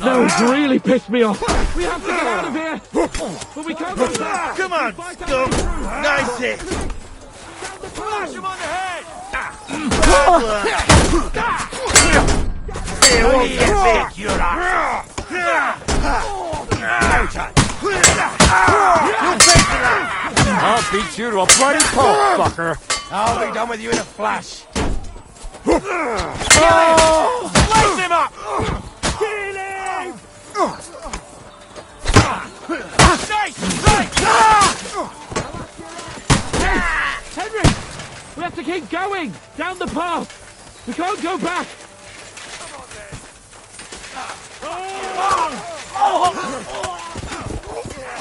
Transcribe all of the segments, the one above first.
Now it's really pissed me off. We have to get out of here. But we can't go back. Come on, scum. Nice it. Smash him on the head! It won't get big, you're ass. I'll beat you to a bloody pulp, fucker. I'll be done with you in a flash. Light him up! Kill him! Nice! Nice! Henry! We have to keep going! Down the path! We can't go back!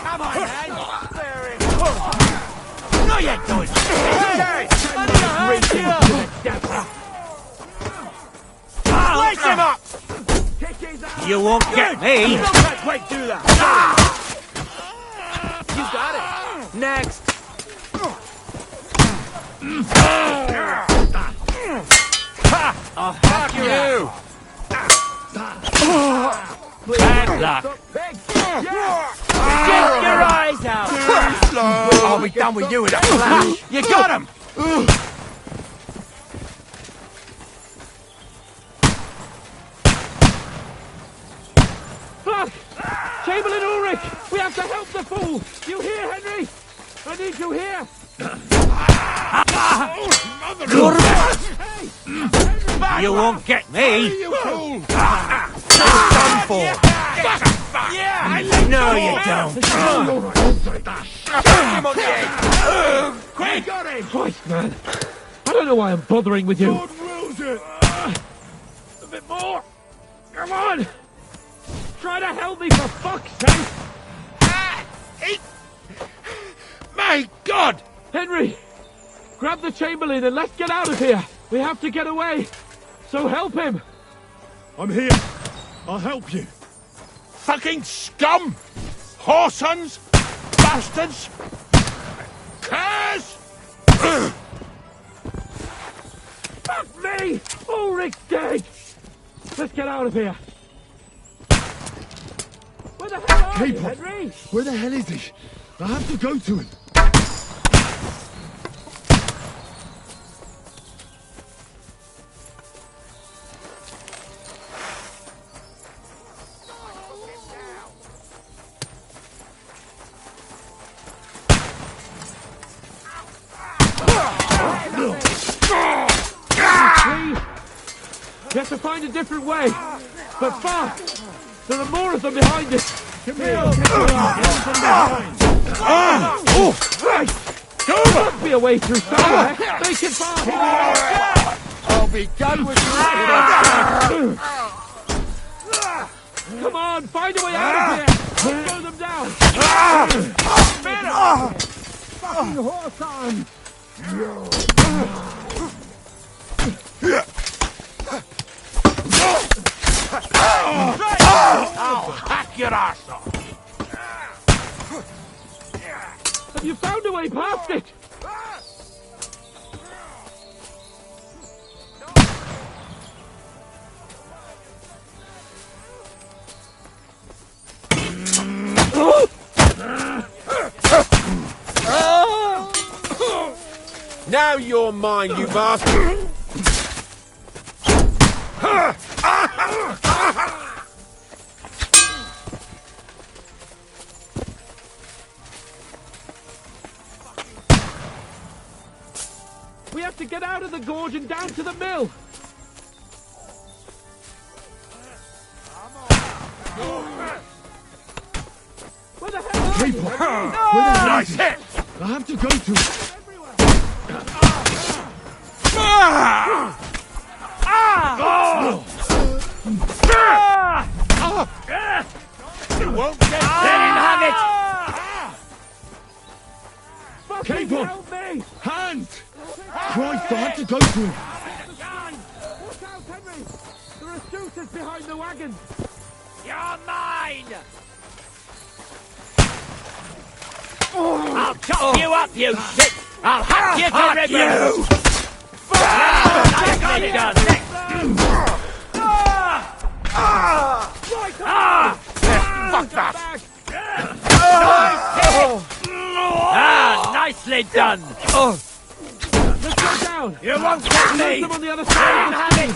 Come on, man! No, you don't! Light him up! You won't get me. You can't quite do that! You got it! Next! I'll hack you. Bad luck. Get your eyes out! I'll be done with you in a flash. You got him! Fuck! Chamberlain Ulrich! We have to help the fool! You hear, Henry? I need you here! You won't get me. fool! Done for. No, you don't. Quick! Christ, man! I don't know why I'm bothering with you. God wills it! A bit more! Come on! Try to help me, for fuck's sake! My God! Henry! Grab the Chamberlain and let's get out of here! We have to get away! So help him! I'm here. I'll help you. Fucking scum! Whoresons! Bastards! Curs! Fuck me! Ulrich's dead! Let's get out of here! Where the hell are you, Henry? Where the hell is he? I have to go to him. We have to find a different way. But fast! There are more of them behind us. Come here. There must be a way through somewhere. Make it fast. I'll be done with you. Come on, find a way out of here. Let's slow them down. Fucking horse on. I'll hack your arse off. Have you found a way past it? Now you're mine, you bastard! We have to get out of the gorge and down to the mill. Where the hell are you? Nice hit! I have to go to him. You won't get let him have it! Fucking Cable! help me! Hand! Christ, I have to go to him. Watch out, Henry! There are shooters behind the wagon! You're mine! I'll chop you up, you shit! I'll hack you to ribbons! I got it done! nicely done. Let's go down. You won't get There's me. them on the other side of the Have it.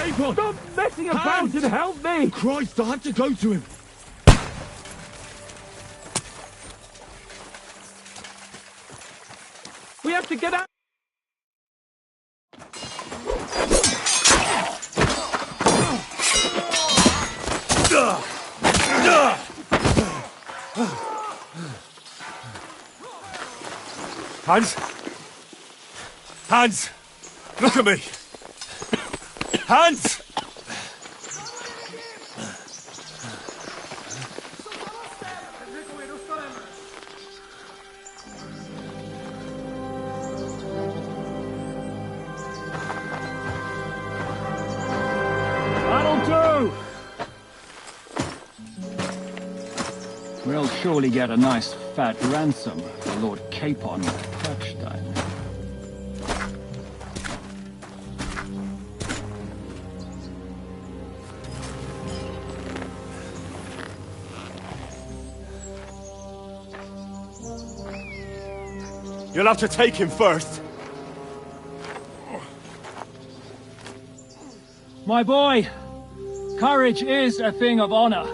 People, stop messing about and help me! Christ, I had to go to him. We have to get out! Hans? Hans! Look at me! Hans! That'll do! We'll surely get a nice fat ransom for Lord Capon Kirkstein. You'll have to take him first. My boy, courage is a thing of honor.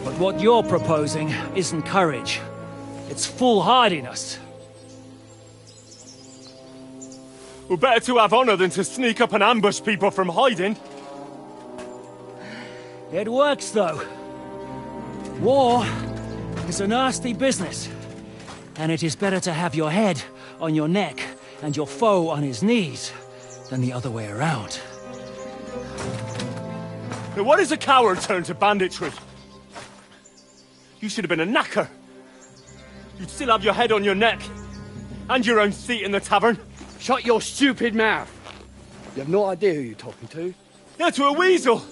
But what you're proposing isn't courage. It's foolhardiness. Well, better to have honor than to sneak up and ambush people from hiding. It works, though. War is a nasty business. And it is better to have your head on your neck and your foe on his knees than the other way around. Now, what is a coward turn to banditry? You should have been a knacker. You'd still have your head on your neck. And your own seat in the tavern. Shut your stupid mouth! You have no idea who you're talking to. Yeah, to a weasel!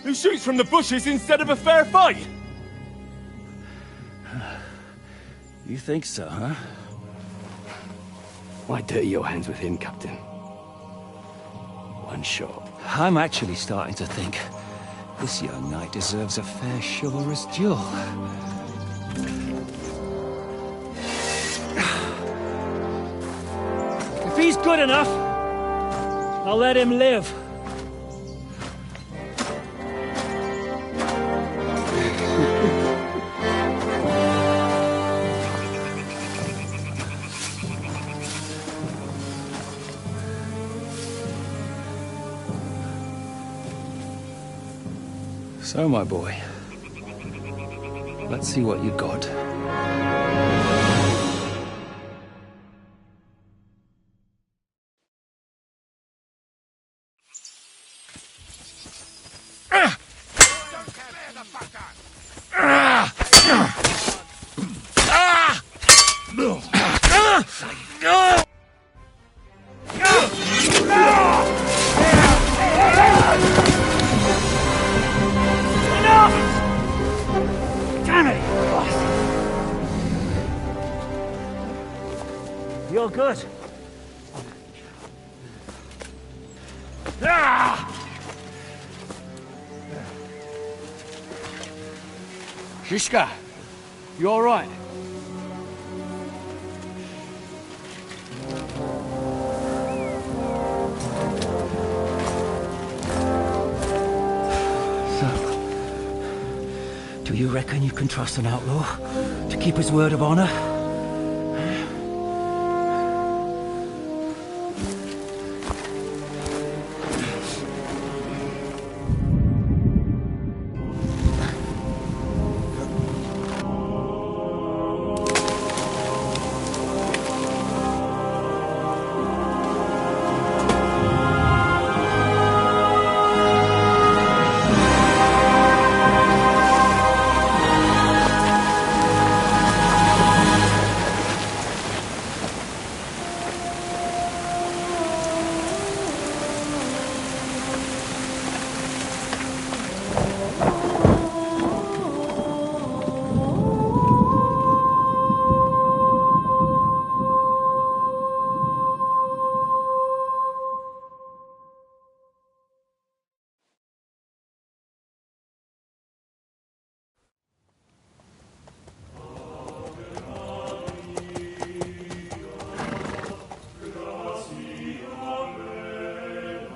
Who shoots from the bushes instead of a fair fight! You think so, huh? Why dirty your hands with him, Captain? One shot. I'm actually starting to think this young knight deserves a fair chivalrous duel. If he's good enough, I'll let him live. So, my boy, let's see what you got. You're good. Shishka, you all right? So, do you reckon you can trust an outlaw to keep his word of honor?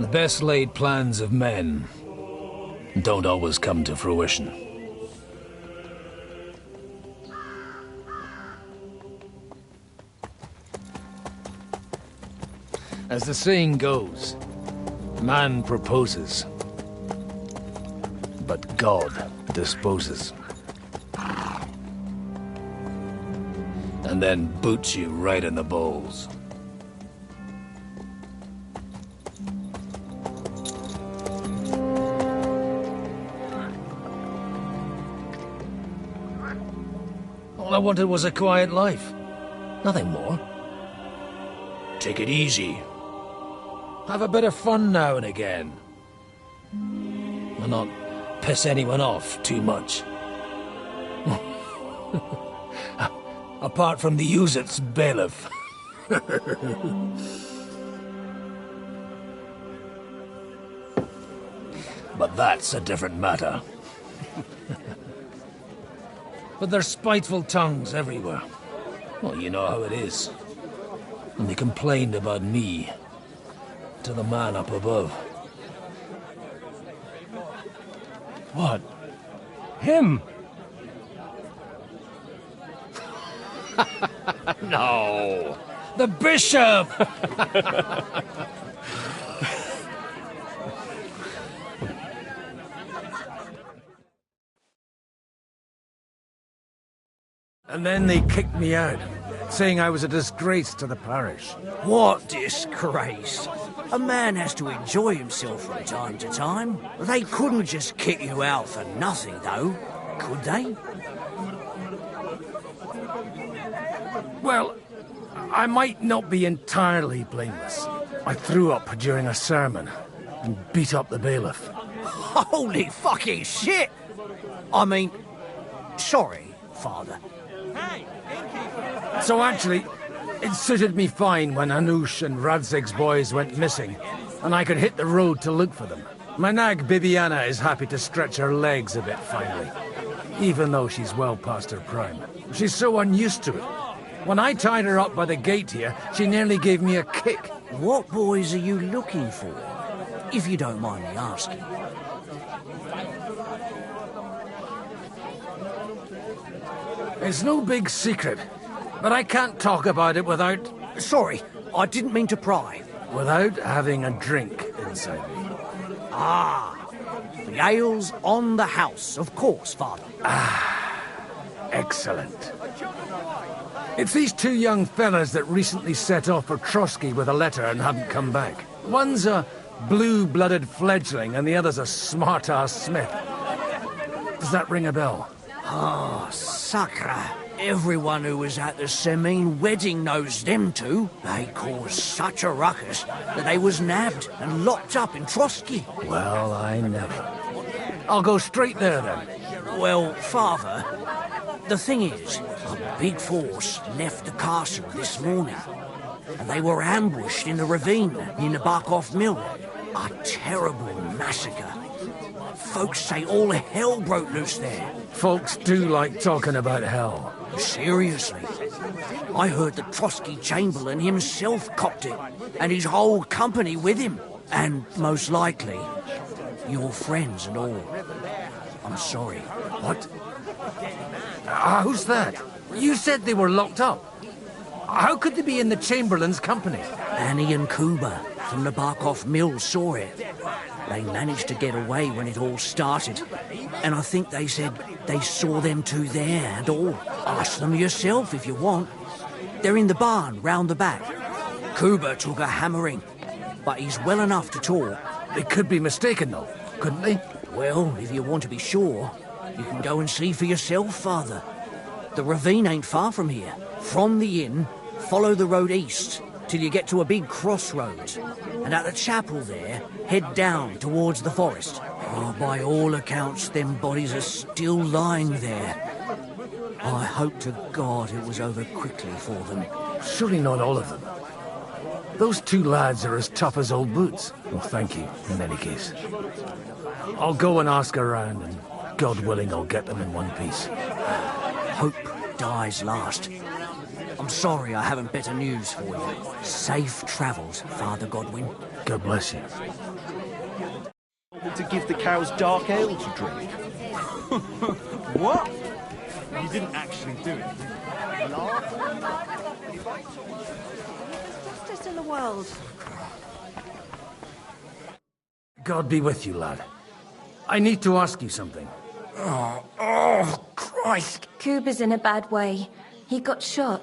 The best laid plans of men don't always come to fruition. As the saying goes, man proposes, but God disposes. And then boots you right in the balls. All I wanted was a quiet life. Nothing more. Take it easy. Have a bit of fun now and again. And not piss anyone off too much. Apart from the Uzit's bailiff. But that's a different matter. But there's spiteful tongues everywhere. Well, you know how it is. And they complained about me to the man up above. What? Him? No. The bishop! And then they kicked me out, saying I was a disgrace to the parish. What disgrace? A man has to enjoy himself from time to time. They couldn't just kick you out for nothing, though, could they? Well, I might not be entirely blameless. I threw up during a sermon and beat up the bailiff. Holy fucking shit! I mean, sorry, Father. So actually, it suited me fine when Anush and Radzig's boys went missing, and I could hit the road to look for them. My nag Bibiana is happy to stretch her legs a bit finally, even though she's well past her prime. She's so unused to it. When I tied her up by the gate here, she nearly gave me a kick. What boys are you looking for, if you don't mind me asking? It's no big secret, but I can't talk about it without... Sorry, I didn't mean to pry. without having a drink inside me. Ah, the ale's on the house, of course, Father. Excellent. It's these two young fellas that recently set off for Trotsky with a letter and haven't come back. One's a blue-blooded fledgling and the other's a smart-ass smith. Does that ring a bell? Ah, Sakra. Everyone who was at the Semine wedding knows them two. They caused such a ruckus that they was nabbed and locked up in Trotsky. Well, I never. I'll go straight there, then. Well, Father, the thing is, a big force left the castle this morning, and they were ambushed in the ravine in the Barkov Mill. A terrible massacre. Folks say all hell broke loose there. Folks do like talking about hell. Seriously. I heard the Trotsky Chamberlain himself copped it, and his whole company with him. And most likely, your friends and all. I'm sorry. What? Who's that? You said they were locked up. How could they be in the Chamberlain's company? Annie and Kuba from the Barkov Mill saw it. They managed to get away when it all started. And I think they said they saw them two there and all. Ask them yourself if you want. They're in the barn round the back. Kuba took a hammering, but he's well enough to talk. They could be mistaken, though, couldn't they? Well, if you want to be sure, you can go and see for yourself, Father. The ravine ain't far from here. From the inn, follow the road east till you get to a big crossroads. And at the chapel there, head down towards the forest. Oh, by all accounts, them bodies are still lying there. I hope to God it was over quickly for them. Surely not all of them. Those two lads are as tough as old boots. Well, thank you, in any case. I'll go and ask around, and God willing, I'll get them in one piece. Hope dies last. I'm sorry I haven't better news for you. Safe travels, Father Godwin. God bless you. To give the cows dark ale to drink. What? You didn't actually do it. Justice in the world. God be with you, lad. I need to ask you something. Oh, Christ! Kuba's in a bad way. He got shot.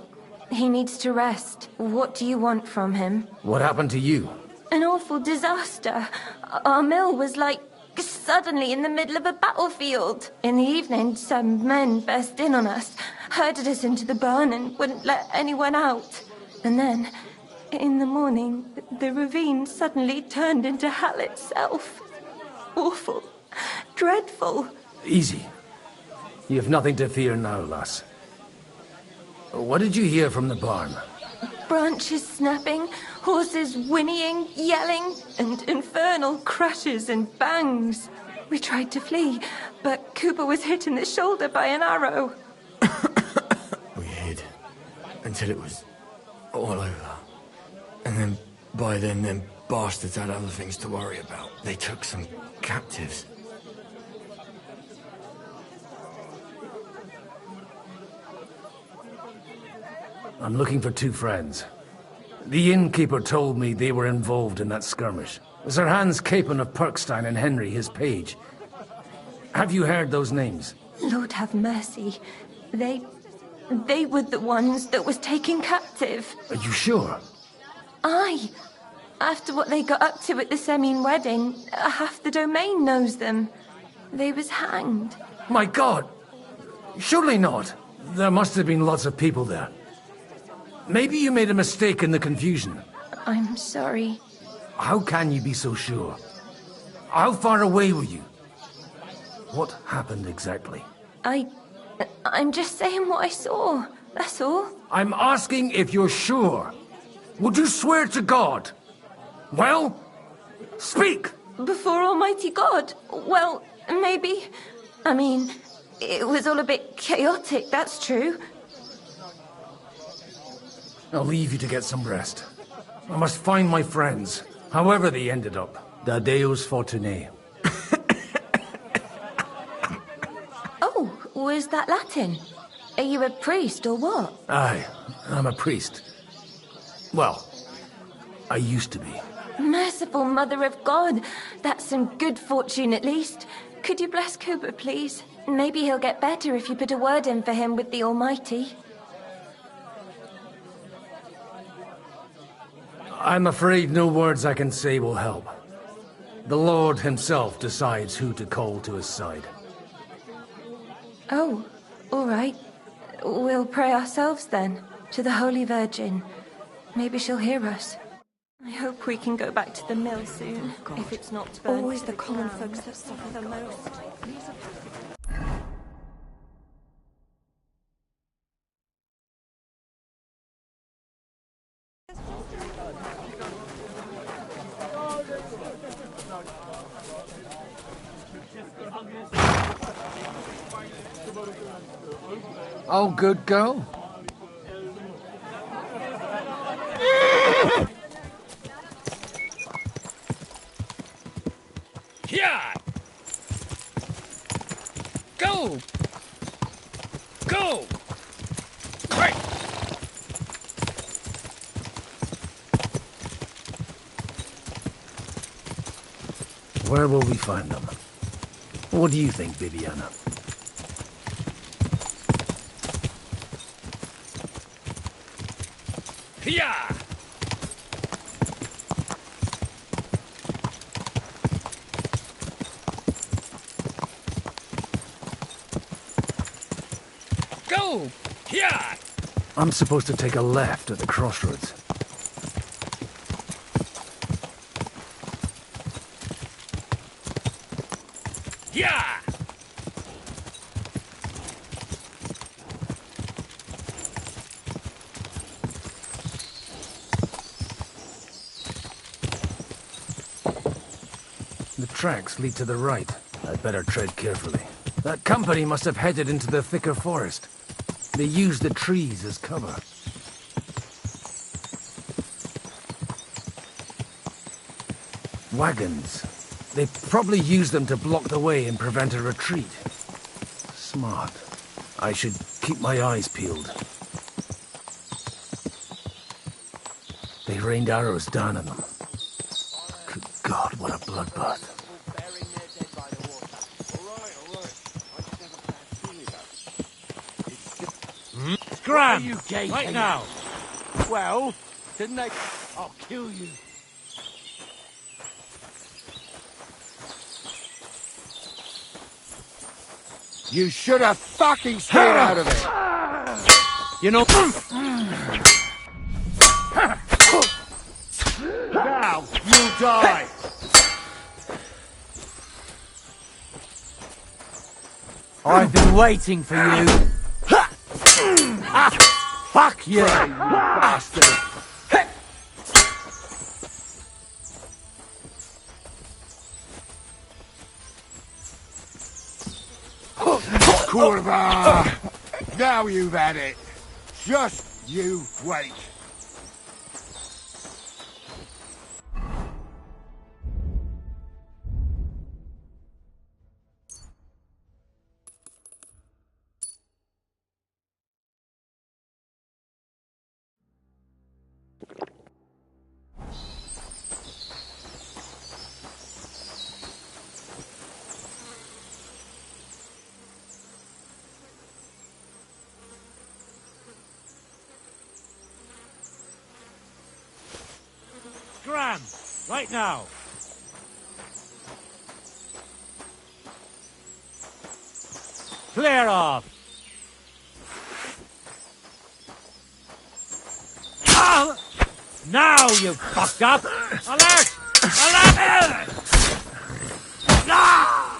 He needs to rest. What do you want from him? What happened to you? An awful disaster. Our mill was like suddenly in the middle of a battlefield. In the evening, some men burst in on us, herded us into the barn and wouldn't let anyone out. And then, in the morning, the ravine suddenly turned into hell itself. Awful. Dreadful. Easy. You have nothing to fear now, lass. What did you hear from the barn? Branches snapping, horses whinnying, yelling, and infernal crashes and bangs. We tried to flee, but Cooper was hit in the shoulder by an arrow. We hid until it was all over. And then, by then, them bastards had other things to worry about. They took some captives. I'm looking for two friends. The innkeeper told me they were involved in that skirmish. Sir Hans Capon of Perkstein and Henry, his page. Have you heard those names? Lord have mercy. They were the ones that was taken captive. Are you sure? Aye. After what they got up to at the Semine wedding, half the domain knows them. They was hanged. My God! Surely not. There must have been lots of people there. Maybe you made a mistake in the confusion. I'm sorry. How can you be so sure? How far away were you? What happened exactly? I'm just saying what I saw. That's all. I'm asking if you're sure. Would you swear to God? Well, speak! Before Almighty God? Well, maybe. I mean, it was all a bit chaotic, that's true. I'll leave you to get some rest. I must find my friends, however they ended up. Da Deus Fortunae. Oh, was that Latin? Are you a priest or what? Aye, I'm a priest. Well, I used to be. Merciful Mother of God. That's some good fortune at least. Could you bless Cooper, please? Maybe he'll get better if you put a word in for him with the Almighty. I'm afraid no words I can say will help. The Lord himself decides who to call to his side. Oh, all right. We'll pray ourselves then, to the Holy Virgin. Maybe she'll hear us. I hope we can go back to the mill soon, if it's not burnt. Always the common folks that suffer the most. Oh, good girl. Yeah! Go! Go! Right! Where will we find them? What do you think, Bibiana? Yeah! Go! Yeah! I'm supposed to take a left at the crossroads. Yeah! The tracks lead to the right. I'd better tread carefully. That company must have headed into the thicker forest. They used the trees as cover. Wagons. They probably use them to block the way and prevent a retreat. Smart. I should keep my eyes peeled. They rained arrows down on them. Good God, what a bloodbath. Scram! Right now! Well, didn't they? I'll kill you. You should have fucking stayed out of it. You know... Now you die. I've been waiting for you. Fuck you, you bastard. Kurva! Now you've had it. Just you wait. Scram! Right now! Clear off! Ah! Now you fucked up! Alert! Alert! Ah!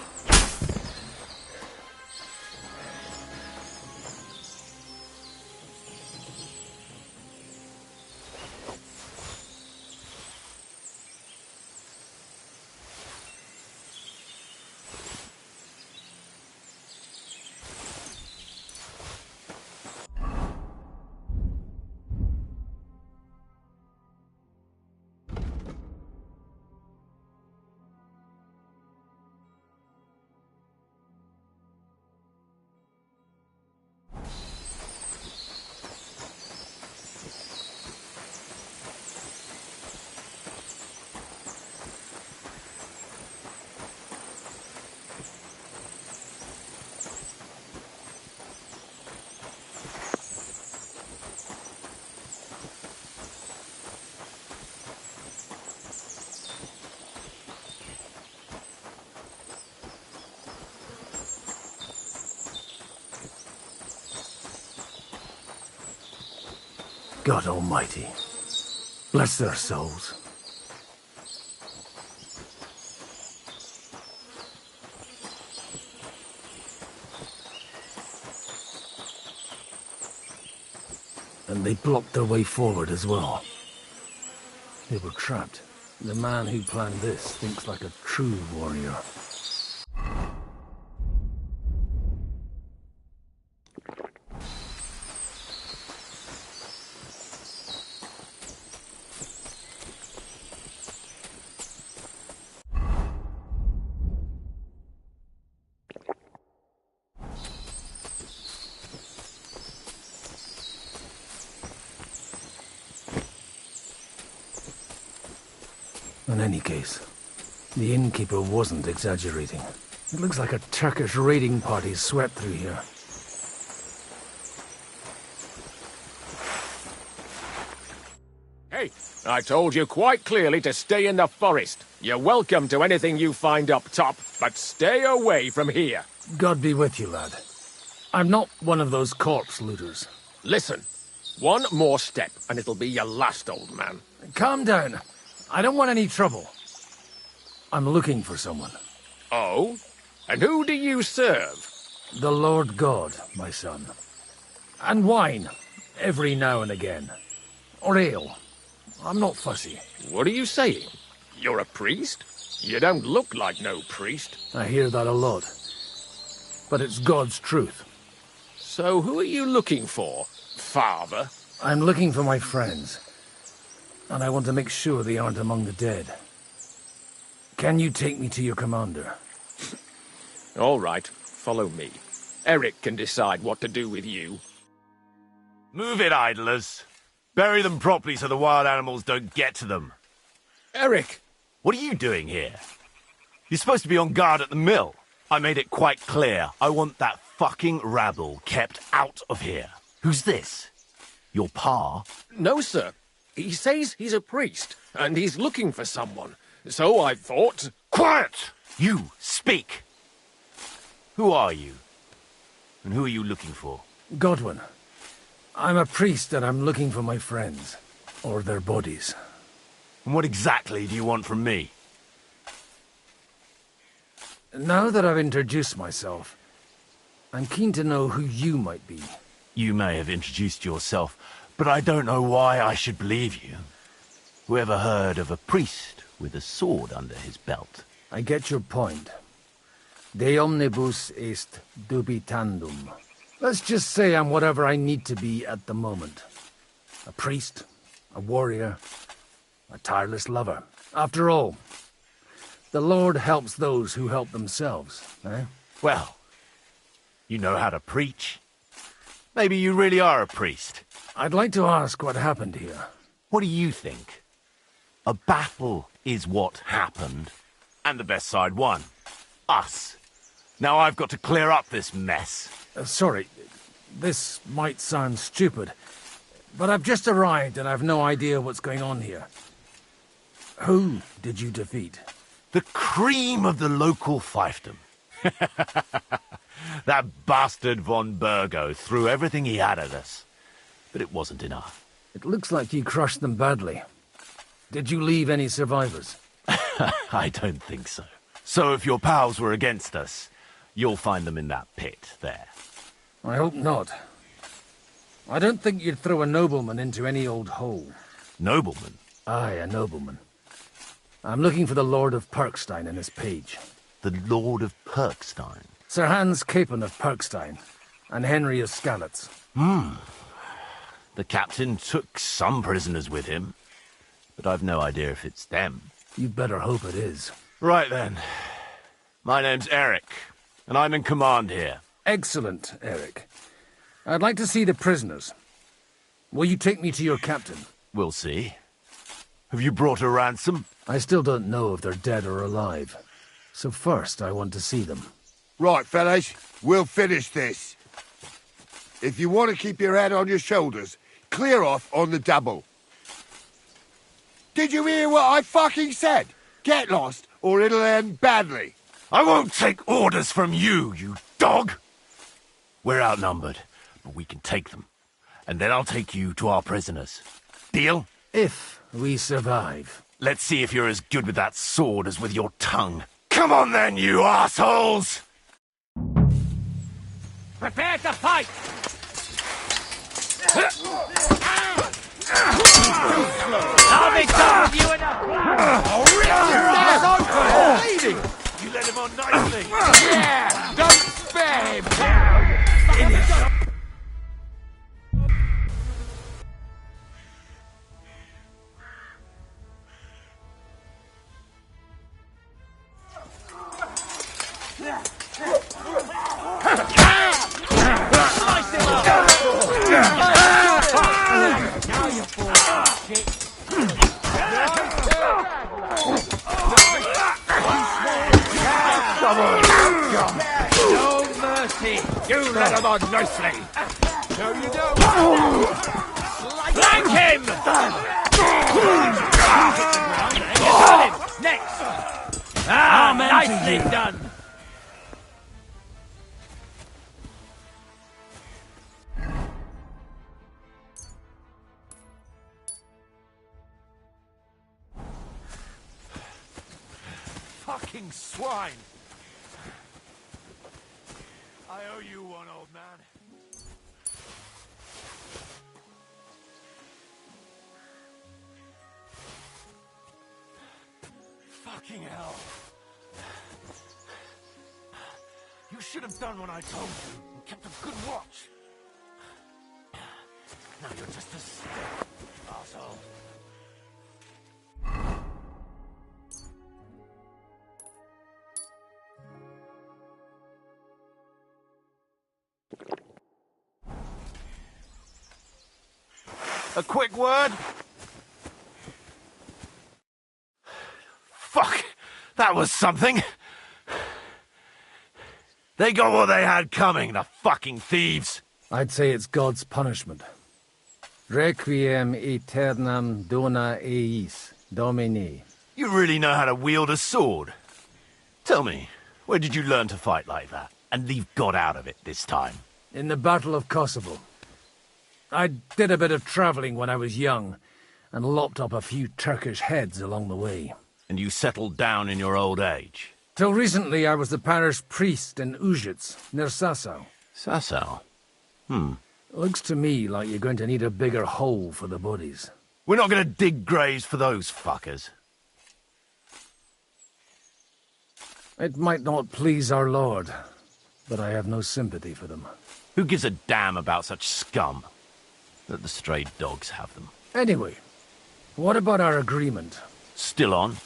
God Almighty. Bless their souls. And they blocked their way forward as well. They were trapped. The man who planned this thinks like a true warrior. In any case, the innkeeper wasn't exaggerating. It looks like a Turkish raiding party swept through here. Hey, I told you quite clearly to stay in the forest. You're welcome to anything you find up top, but stay away from here. God be with you, lad. I'm not one of those corpse looters. Listen, one more step and it'll be your last, old man. Calm down. I don't want any trouble. I'm looking for someone. Oh? And who do you serve? The Lord God, my son. And wine, every now and again. Or ale. I'm not fussy. What are you saying? You're a priest? You don't look like no priest. I hear that a lot. But it's God's truth. So who are you looking for, Father? I'm looking for my friends. And I want to make sure they aren't among the dead. Can you take me to your commander? All right, follow me. Eric can decide what to do with you. Move it, idlers. Bury them properly so the wild animals don't get to them. Eric! What are you doing here? You're supposed to be on guard at the mill. I made it quite clear. I want that fucking rabble kept out of here. Who's this? Your pa? No, sir. He says he's a priest, and he's looking for someone. So I thought... Quiet! You, speak! Who are you? And who are you looking for? Godwin. I'm a priest and I'm looking for my friends. Or their bodies. And what exactly do you want from me? Now that I've introduced myself, I'm keen to know who you might be. You may have introduced yourself, but I don't know why I should believe you. Whoever heard of a priest with a sword under his belt? I get your point. De omnibus est dubitandum. Let's just say I'm whatever I need to be at the moment. A priest, a warrior, a tireless lover. After all, the Lord helps those who help themselves, eh? Well, you know how to preach. Maybe you really are a priest. I'd like to ask what happened here. What do you think? A battle is what happened, and the best side won. Us. Now I've got to clear up this mess. Sorry, this might sound stupid, but I've just arrived and I've no idea what's going on here. Who did you defeat? The cream of the local fiefdom. That bastard von Burgo threw everything he had at us, but it wasn't enough. It looks like you crushed them badly. Did you leave any survivors? I don't think so. So if your pals were against us, you'll find them in that pit there. I hope not. I don't think you'd throw a nobleman into any old hole. Nobleman? Aye, a nobleman. I'm looking for the Lord of Perkstein and his page. The Lord of Perkstein? Sir Hans Capon of Perkstein, and Henry of Skalitz. The captain took some prisoners with him, but I've no idea if it's them. You'd better hope it is. Right then. My name's Eric, and I'm in command here. Excellent, Eric. I'd like to see the prisoners. Will you take me to your captain? We'll see. Have you brought a ransom? I still don't know if they're dead or alive. So first, I want to see them. Right, fellas, we'll finish this. If you want to keep your head on your shoulders, clear off on the double. Did you hear what I fucking said? Get lost, or it'll end badly. I won't take orders from you, you dog! We're outnumbered, but we can take them. And then I'll take you to our prisoners. Deal? If we survive. Let's see if you're as good with that sword as with your tongue. Come on then, you assholes! Prepare to fight! I'll be done with you in a flash! I'll rip your ass open! Bleeding! You let him on nicely! Yeah! Don't spare him! No mercy! You let him on nicely! No, you don't! Flank him! Got him! Next! Nicely done! Fucking swine! I owe you one, old man. Fucking hell. You should have done what I told you and kept a good watch. Now you're just a stick, asshole. A quick word? Fuck! That was something! They got what they had coming, the fucking thieves! I'd say it's God's punishment. Requiem aeternam dona eis, Domini. You really know how to wield a sword? Tell me, where did you learn to fight like that? And leave God out of it this time? In the Battle of Kosovo. I did a bit of travelling when I was young, and lopped up a few Turkish heads along the way. And you settled down in your old age? Till recently I was the parish priest in Užice, near Sasau. Sasau? Looks to me like you're going to need a bigger hole for the bodies. We're not going to dig graves for those fuckers. It might not please our Lord, but I have no sympathy for them. Who gives a damn about such scum? Let the stray dogs have them. Anyway, what about our agreement? Still on.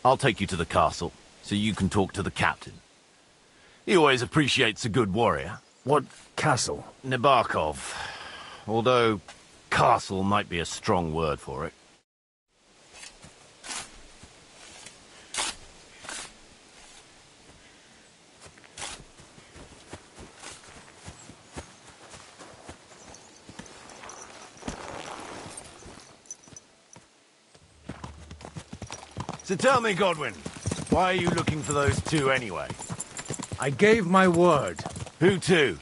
I'll take you to the castle, so you can talk to the captain. He always appreciates a good warrior. What castle? Nebarkov. Although, castle might be a strong word for it. So tell me, Godwin, why are you looking for those two anyway? I gave my word. Who to?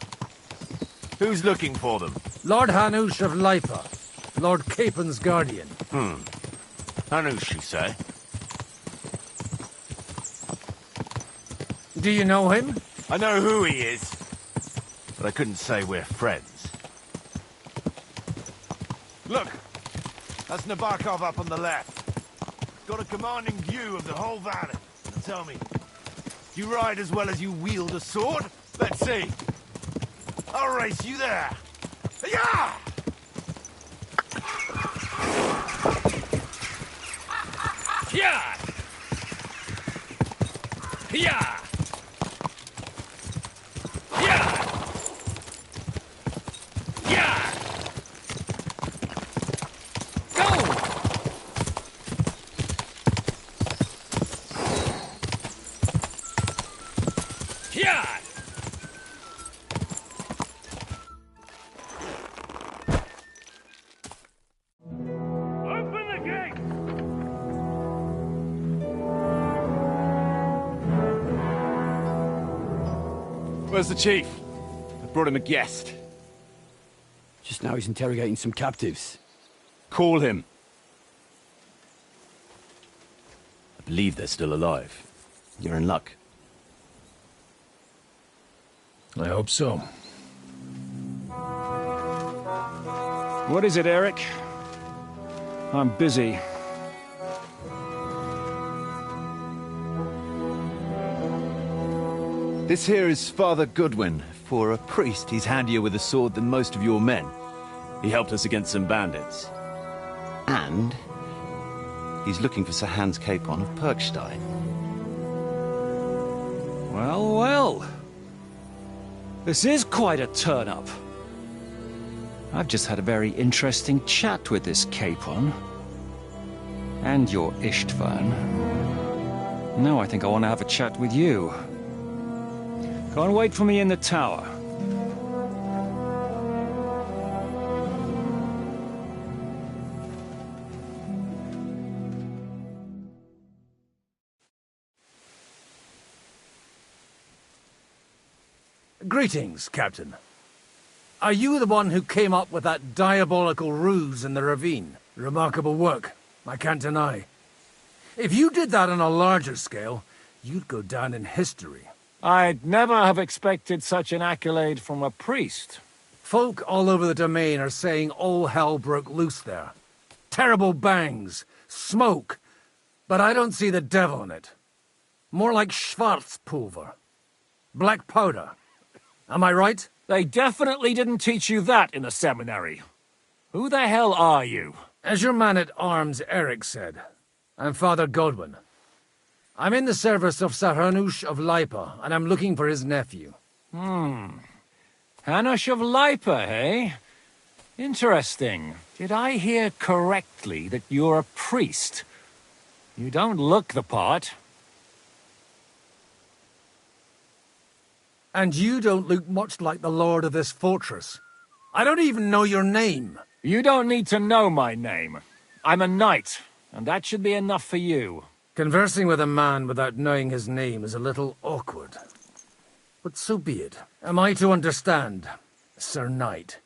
Who's looking for them? Lord Hanush of Lipa, Lord Capen's guardian. Hanush, you say? Do you know him? I know who he is, but I couldn't say we're friends. Look, that's Nabokov up on the left. Got a commanding view of the whole valley. Now tell me, do you ride as well as you wield a sword? Let's see. I'll race you there. Yeah! Yeah! Yeah! Yeah! Yeah! Go! Yeah! Where's the chief? I brought him a guest. Just now he's interrogating some captives. Call him. I believe they're still alive. You're in luck. I hope so. What is it, Eric? I'm busy. This here is Father Goodwin. For a priest, he's handier with a sword than most of your men. He helped us against some bandits. And he's looking for Sir Hans Capon of Perkstein. Well, well. This is quite a turn-up. I've just had a very interesting chat with this Capon. And your Istvan. Now I think I want to have a chat with you. Go and wait for me in the tower. Greetings, Captain. Are you the one who came up with that diabolical ruse in the ravine? Remarkable work, I can't deny. If you did that on a larger scale, you'd go down in history. I'd never have expected such an accolade from a priest. Folk all over the domain are saying all hell broke loose there. Terrible bangs, smoke, but I don't see the devil in it. More like Schwarzpulver. Black powder. Am I right? They definitely didn't teach you that in the seminary. Who the hell are you? As your man-at-arms Eric said, I'm Father Godwin. I'm in the service of Sir Hanush of Lipa, and I'm looking for his nephew. Hanush of Lipa, eh? Interesting. Did I hear correctly that you're a priest? You don't look the part. And you don't look much like the lord of this fortress. I don't even know your name. You don't need to know my name. I'm a knight, and that should be enough for you. Conversing with a man without knowing his name is a little awkward. But so be it. Am I to understand, Sir Knight,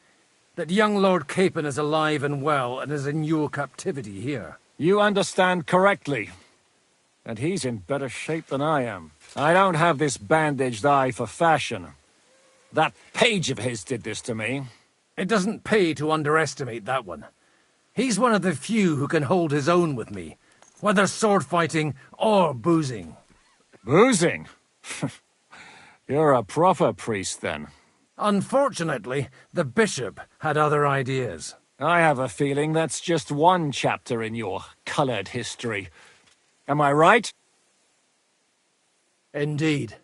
that young Lord Capon is alive and well and is in your captivity here? You understand correctly. And he's in better shape than I am. I don't have this bandaged eye for fashion. That page of his did this to me. It doesn't pay to underestimate that one. He's one of the few who can hold his own with me, whether sword fighting or boozing. Boozing? You're a proper priest, then. Unfortunately, the bishop had other ideas. I have a feeling that's just one chapter in your coloured history. Am I right? Indeed.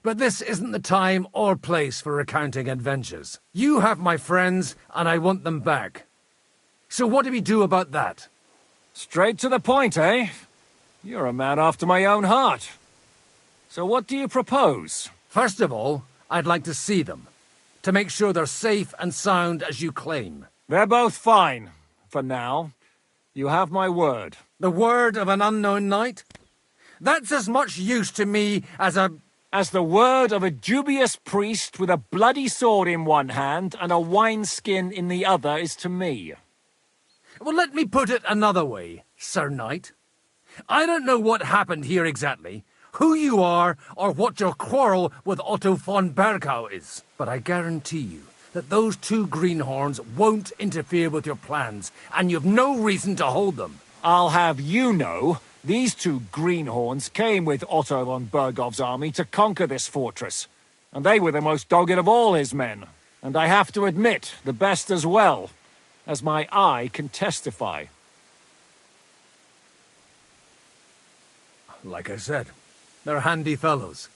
But this isn't the time or place for recounting adventures. You have my friends, and I want them back. So what do we do about that? Straight to the point, eh? You're a man after my own heart. So what do you propose? First of all, I'd like to see them, to make sure they're safe and sound as you claim. They're both fine, for now. You have my word. The word of an unknown knight? That's as much use to me as the word of a dubious priest with a bloody sword in one hand and a wineskin in the other is to me. Well, let me put it another way, Sir Knight. I don't know what happened here exactly, who you are, or what your quarrel with Otto von Bergau is. But I guarantee you that those two greenhorns won't interfere with your plans, and you've no reason to hold them. I'll have you know, these two greenhorns came with Otto von Bergov's army to conquer this fortress, and they were the most dogged of all his men, and I have to admit, the best as well, as my eye can testify. Like I said, they're handy fellows.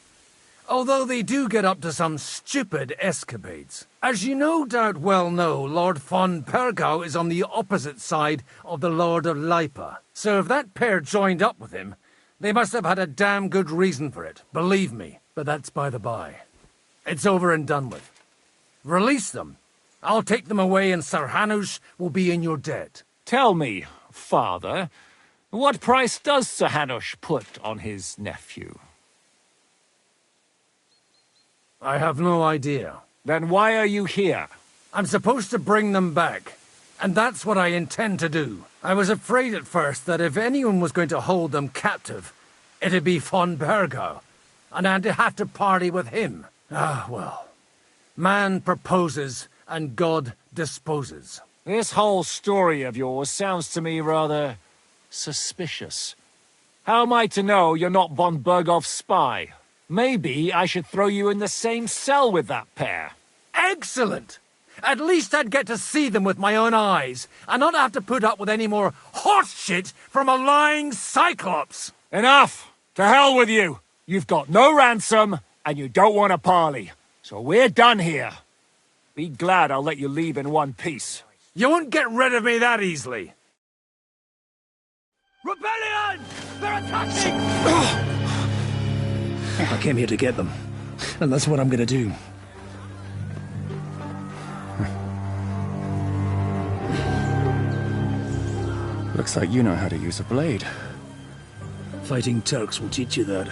Although they do get up to some stupid escapades. As you no doubt well know, Lord von Bergau is on the opposite side of the Lord of Lipa. So if that pair joined up with him, they must have had a damn good reason for it, believe me. But that's by the by. It's over and done with. Release them. I'll take them away and Sir Hanush will be in your debt. Tell me, father, what price does Sir Hanush put on his nephew? I have no idea. Then why are you here? I'm supposed to bring them back, and that's what I intend to do. I was afraid at first that if anyone was going to hold them captive, it'd be von Bergau, and I'd have to party with him. Ah, well. Man proposes, and God disposes. This whole story of yours sounds to me rather suspicious. How am I to know you're not von Bergov's spy? Maybe I should throw you in the same cell with that pair. Excellent! At least I'd get to see them with my own eyes, and not have to put up with any more horse shit from a lying cyclops! Enough! To hell with you! You've got no ransom, and you don't want a parley. So we're done here. Be glad I'll let you leave in one piece. You won't get rid of me that easily. Rebellion! They're attacking! I came here to get them, and that's what I'm gonna do. Looks like you know how to use a blade. Fighting Turks will teach you that.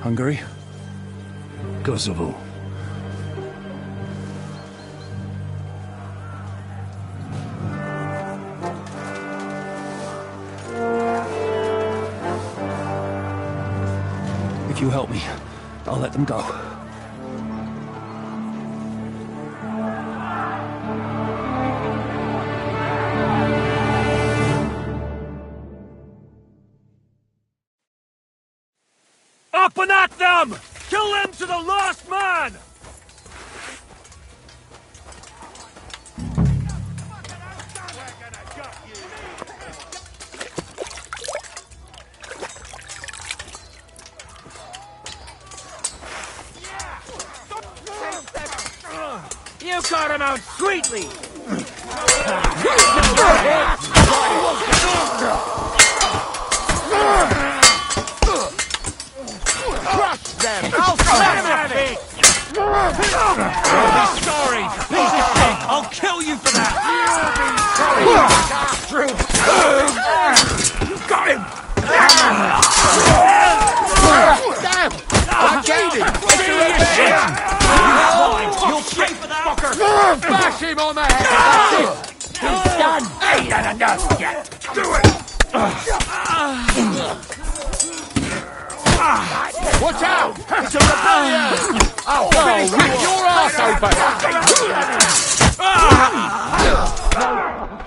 Hungary? Kosovo. If you help me, I'll let them go. Up and at them! Kill them to the last man! You got him out sweetly! Crush them! I'll slam it! You'll be sorry, piece of shit! I'll kill you for that! You'll be sorry! You got him! Damn! Kcd2! You'll pay for that! Fucker! Bash him on the head! That's it! He's done! Ain't done enough yet! Do it! Watch out! It's a rebellion! I'll rip your ass open!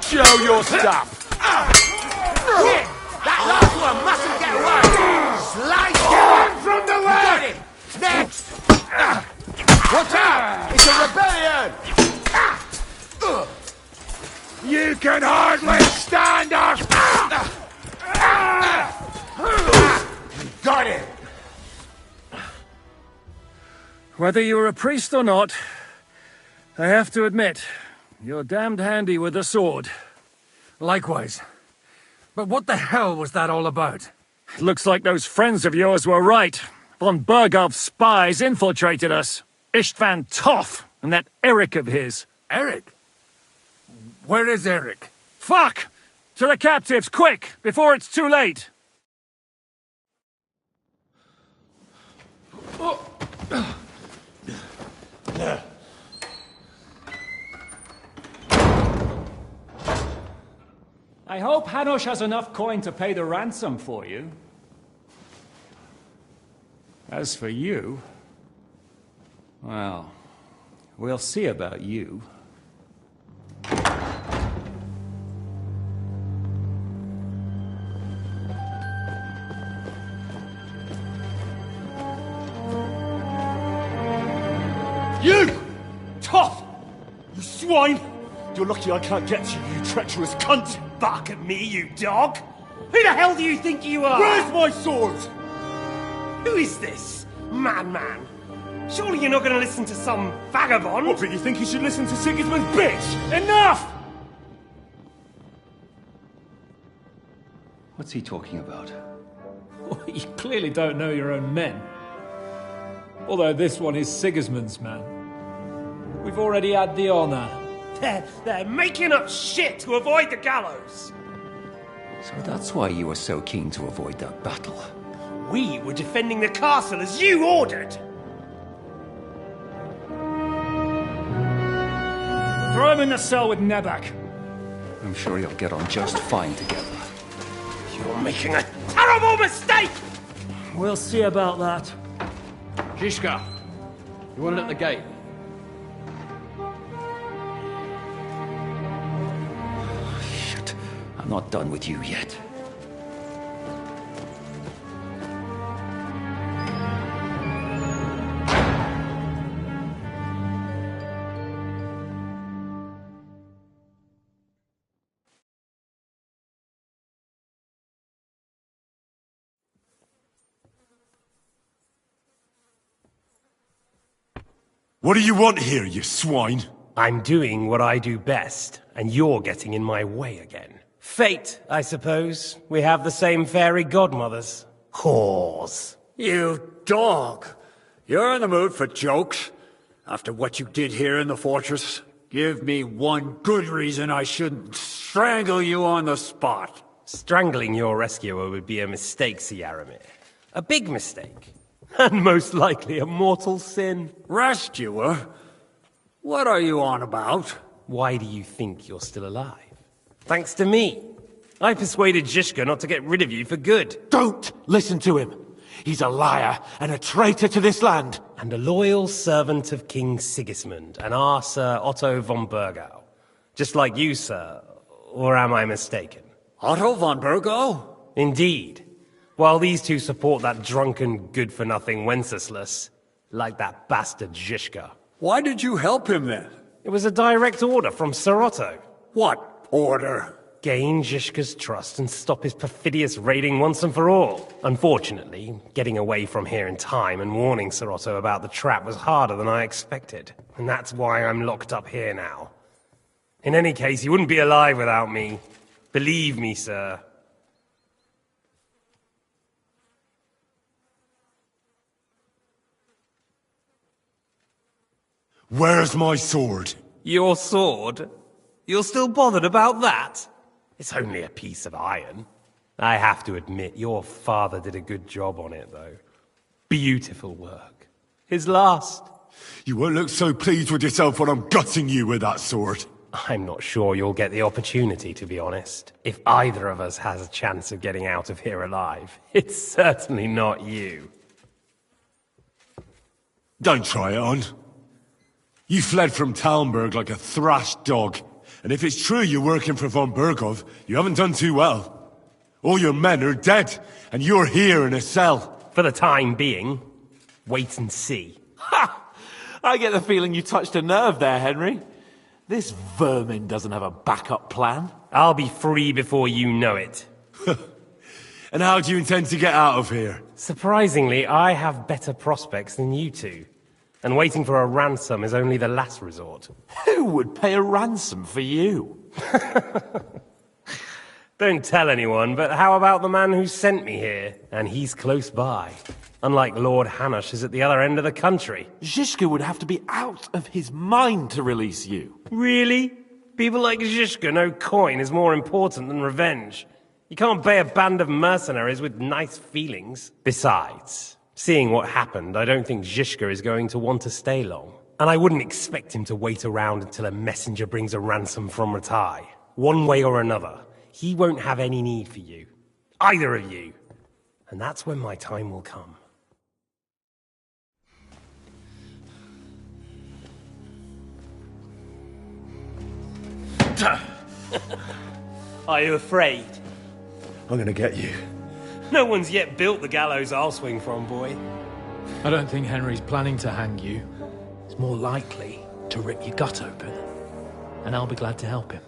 Show your stuff! That last one mustn't get away! Slice him from the way! Got him! Next! Watch out! It's a rebellion! You can hardly stand us! Got it! Whether you're a priest or not, I have to admit, you're damned handy with a sword. Likewise. But what the hell was that all about? It looks like those friends of yours were right. Von Bergov's spies infiltrated us. Istvan Toth and that Eric of his. Eric? Where is Eric? Fuck! To the captives, quick, before it's too late! I hope Hanush has enough coin to pay the ransom for you. As for you, well, we'll see about you. You! Tough! You swine! You're lucky I can't get you, you treacherous cunt! Bark at me, you dog! Who the hell do you think you are? Where's my sword? Who is this? Man. Surely you're not going to listen to some vagabond? What, but you think you should listen to Sigismund's bitch? Enough! What's he talking about? Well, you clearly don't know your own men. Although this one is Sigismund's man. We've already had the honor. They're making up shit to avoid the gallows. So that's why you were so keen to avoid that battle. We were defending the castle as you ordered. Throw him in the cell with Nebak. I'm sure you'll get on just fine together. You're making a terrible mistake! We'll see about that. Zhishka, you want it at the gate? Shit, I'm not done with you yet. What do you want here, you swine? I'm doing what I do best, and you're getting in my way again. Fate, I suppose. We have the same fairy godmothers. Whores. You dog! You're in the mood for jokes? After what you did here in the fortress? Give me one good reason I shouldn't strangle you on the spot. Strangling your rescuer would be a mistake, Yaramir. A big mistake. And most likely a mortal sin. Rescuer? What are you on about? Why do you think you're still alive? Thanks to me. I persuaded Zhishka not to get rid of you for good. Don't listen to him. He's a liar and a traitor to this land. And a loyal servant of King Sigismund and our Sir Otto von Bergau. Just like you, sir. Or am I mistaken? Otto von Bergau? Indeed. While these two support that drunken, good-for-nothing Wenceslas, like that bastard Zhishka. Why did you help him then? It was a direct order from Sir Otto. What order? gain Zhishka's trust and stop his perfidious raiding once and for all. Unfortunately, getting away from here in time and warning Sir Otto about the trap was harder than I expected, and that's why I'm locked up here now. In any case, he wouldn't be alive without me. Believe me, sir. Where's my sword? Your sword? You're still bothered about that? It's only a piece of iron. I have to admit, your father did a good job on it, though. Beautiful work. His last. You won't look so pleased with yourself when I'm gutting you with that sword. I'm not sure you'll get the opportunity, to be honest. If either of us has a chance of getting out of here alive, it's certainly not you. Don't try it on. You fled from Talmberg like a thrashed dog. And if it's true you're working for von Bergov, you haven't done too well. All your men are dead, and you're here in a cell. For the time being, wait and see. Ha! I get the feeling you touched a nerve there, Henry. This vermin doesn't have a backup plan. I'll be free before you know it. And how do you intend to get out of here? Surprisingly, I have better prospects than you two. And waiting for a ransom is only the last resort. Who would pay a ransom for you? Don't tell anyone, but how about the man who sent me here? And he's close by. Unlike Lord Hanush is at the other end of the country. Zhishka would have to be out of his mind to release you. Really? People like Zhishka know coin is more important than revenge. You can't pay a band of mercenaries with nice feelings. Besides, seeing what happened, I don't think Zhishka is going to want to stay long. And I wouldn't expect him to wait around until a messenger brings a ransom from Ratai. One way or another, he won't have any need for you. Either of you. And that's when my time will come. Are you afraid? I'm gonna get you. No one's yet built the gallows I'll swing from, boy. I don't think Henry's planning to hang you. He's more likely to rip your gut open. And I'll be glad to help him.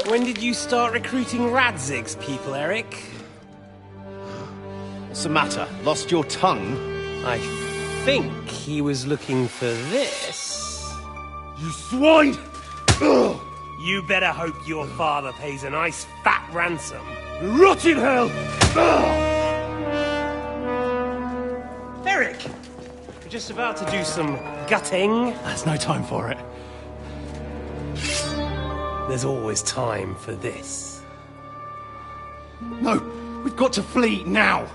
When did you start recruiting Radzig's people, Eric? What's the matter? Lost your tongue? I think he was looking for this. You swine! Ugh. You better hope your father pays a nice fat ransom. Rot in hell! Eric! We're just about to do some gutting. There's no time for it. There's always time for this. No, we've got to flee now.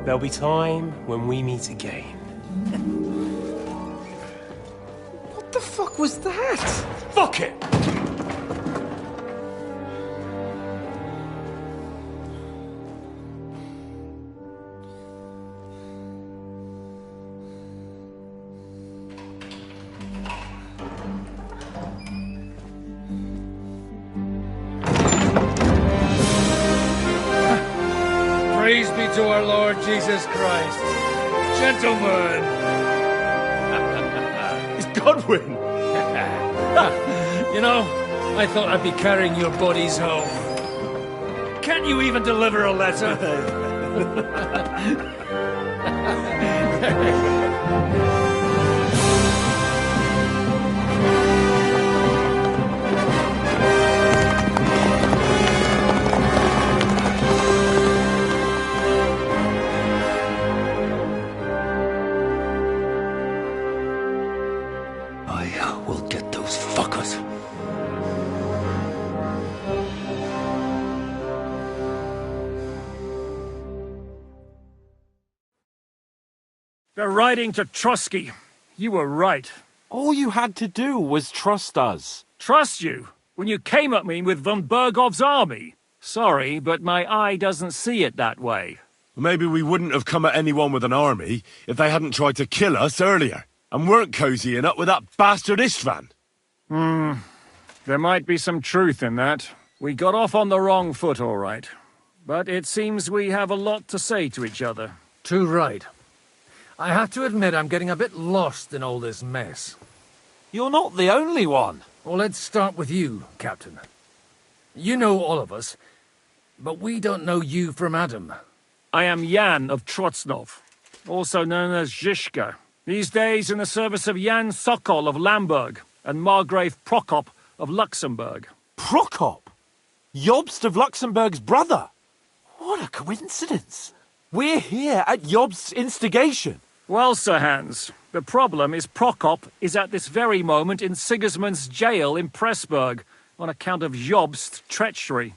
There'll be time when we meet again. What the fuck was that? Fuck it! Praise be to our Lord Jesus Christ. Gentlemen! It's Godwin! You know, I thought I'd be carrying your bodies home. Can't you even deliver a letter? I will get those fuckers. They're riding to Trusky. You were right. All you had to do was trust us. Trust you? When you came at me with von Bergov's army? Sorry, but my eye doesn't see it that way. Maybe we wouldn't have come at anyone with an army if they hadn't tried to kill us earlier. And weren't cozying up with that bastard Istvan. There might be some truth in that. We got off on the wrong foot, all right. But it seems we have a lot to say to each other. Too right. I have to admit I'm getting a bit lost in all this mess. You're not the only one. Well, let's start with you, Captain. You know all of us, but we don't know you from Adam. I am Jan of Trotsnov, also known as Zizka. These days in the service of Jan Sokol of Lamberg and Margrave Prokop of Luxembourg. Prokop? Jobst of Luxembourg's brother? What a coincidence. We're here at Jobst's instigation. Well, Sir Hans, the problem is Prokop is at this very moment in Sigismund's jail in Pressburg on account of Jobst's treachery,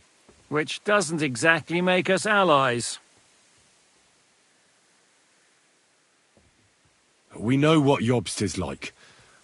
which doesn't exactly make us allies. We know what Jobst is like,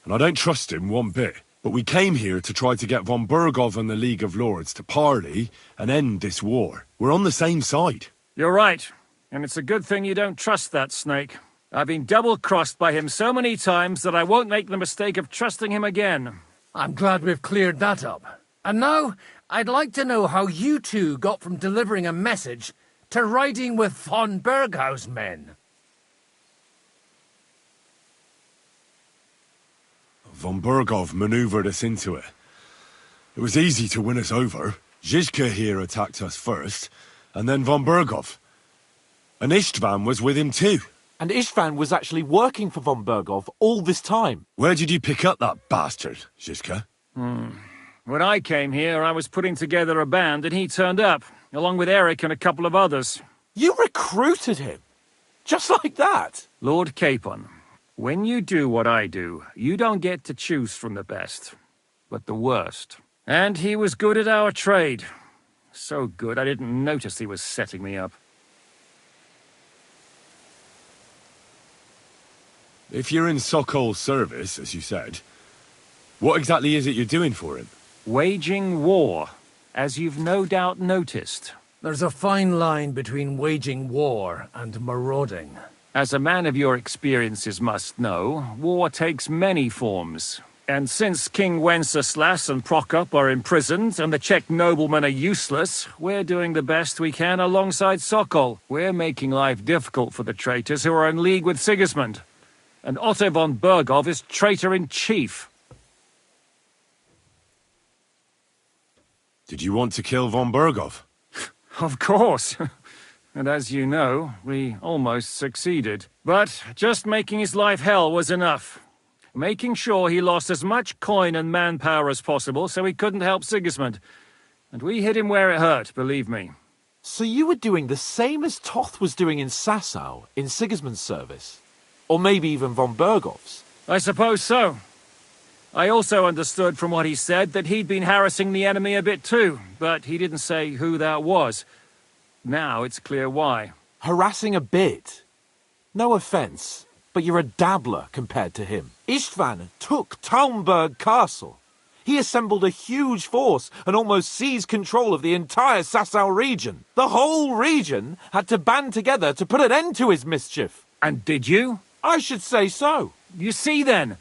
and I don't trust him one bit. But we came here to try to get von Burgov and the League of Lords to parley and end this war. We're on the same side. You're right, and it's a good thing you don't trust that snake. I've been double-crossed by him so many times that I won't make the mistake of trusting him again. I'm glad we've cleared that up. And now, I'd like to know how you two got from delivering a message to riding with von Berghaus men. Von Burgov maneuvered us into it. It was easy to win us over. Zizka here attacked us first, and then von Burgov. And Istvan was with him too. And Istvan was actually working for von Burgov all this time. Where did you pick up that bastard, Zizka? When I came here, I was putting together a band, and he turned up, along with Eric and a couple of others. You recruited him? Just like that? Lord Capon, when you do what I do, you don't get to choose from the best, but the worst. And he was good at our trade. So good, I didn't notice he was setting me up. If you're in Sokol's service, as you said, what exactly is it you're doing for him? Waging war, as you've no doubt noticed. There's a fine line between waging war and marauding. As a man of your experiences must know, war takes many forms. And since King Wenceslas and Prokop are imprisoned and the Czech noblemen are useless, we're doing the best we can alongside Sokol. We're making life difficult for the traitors who are in league with Sigismund. And Otto von Burgov is traitor-in-chief. Did you want to kill von Burgov? Of course. And as you know, we almost succeeded. But just making his life hell was enough. Making sure he lost as much coin and manpower as possible so he couldn't help Sigismund. And we hit him where it hurt, believe me. So you were doing the same as Toth was doing in Sasau, in Sigismund's service? Or maybe even von Burgov's? I suppose so. I also understood from what he said that he'd been harassing the enemy a bit too, but he didn't say who that was. Now it's clear why. Harassing a bit? No offence, but you're a dabbler compared to him. Istvan took Taumburg Castle. He assembled a huge force and almost seized control of the entire Sasau region. The whole region had to band together to put an end to his mischief. And did you? I should say so. You see then,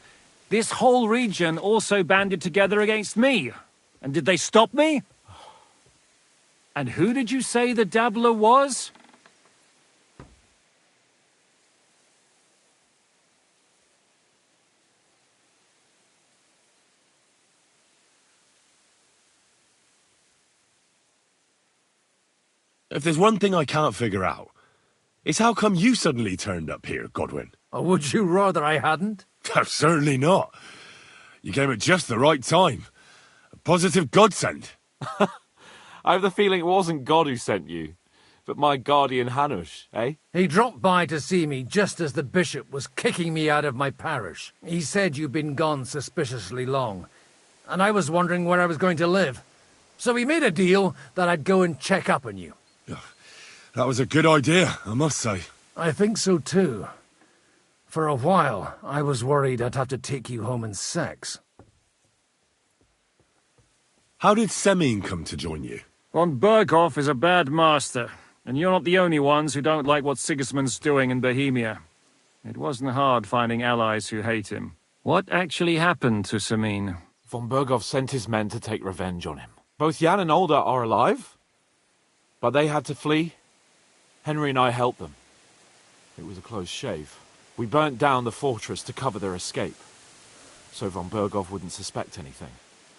this whole region also banded together against me. And did they stop me? And who did you say the dabbler was? If there's one thing I can't figure out, it's how come you suddenly turned up here, Godwin? Or would you rather I hadn't? Certainly not. You came at just the right time. A positive godsend. I have the feeling it wasn't God who sent you, but my guardian Hanush, eh? He dropped by to see me just as the bishop was kicking me out of my parish. He said you'd been gone suspiciously long, and I was wondering where I was going to live. So he made a deal that I'd go and check up on you. That was a good idea, I must say. I think so too. For a while, I was worried I'd have to take you home in sex. How did Semyon come to join you? Von Burgov is a bad master, and you're not the only ones who don't like what Sigismund's doing in Bohemia. It wasn't hard finding allies who hate him. What actually happened to Samin? Von Berghoff sent his men to take revenge on him. Both Jan and Olda are alive, but they had to flee. Henry and I helped them. It was a close shave. We burnt down the fortress to cover their escape, so Von Berghoff wouldn't suspect anything.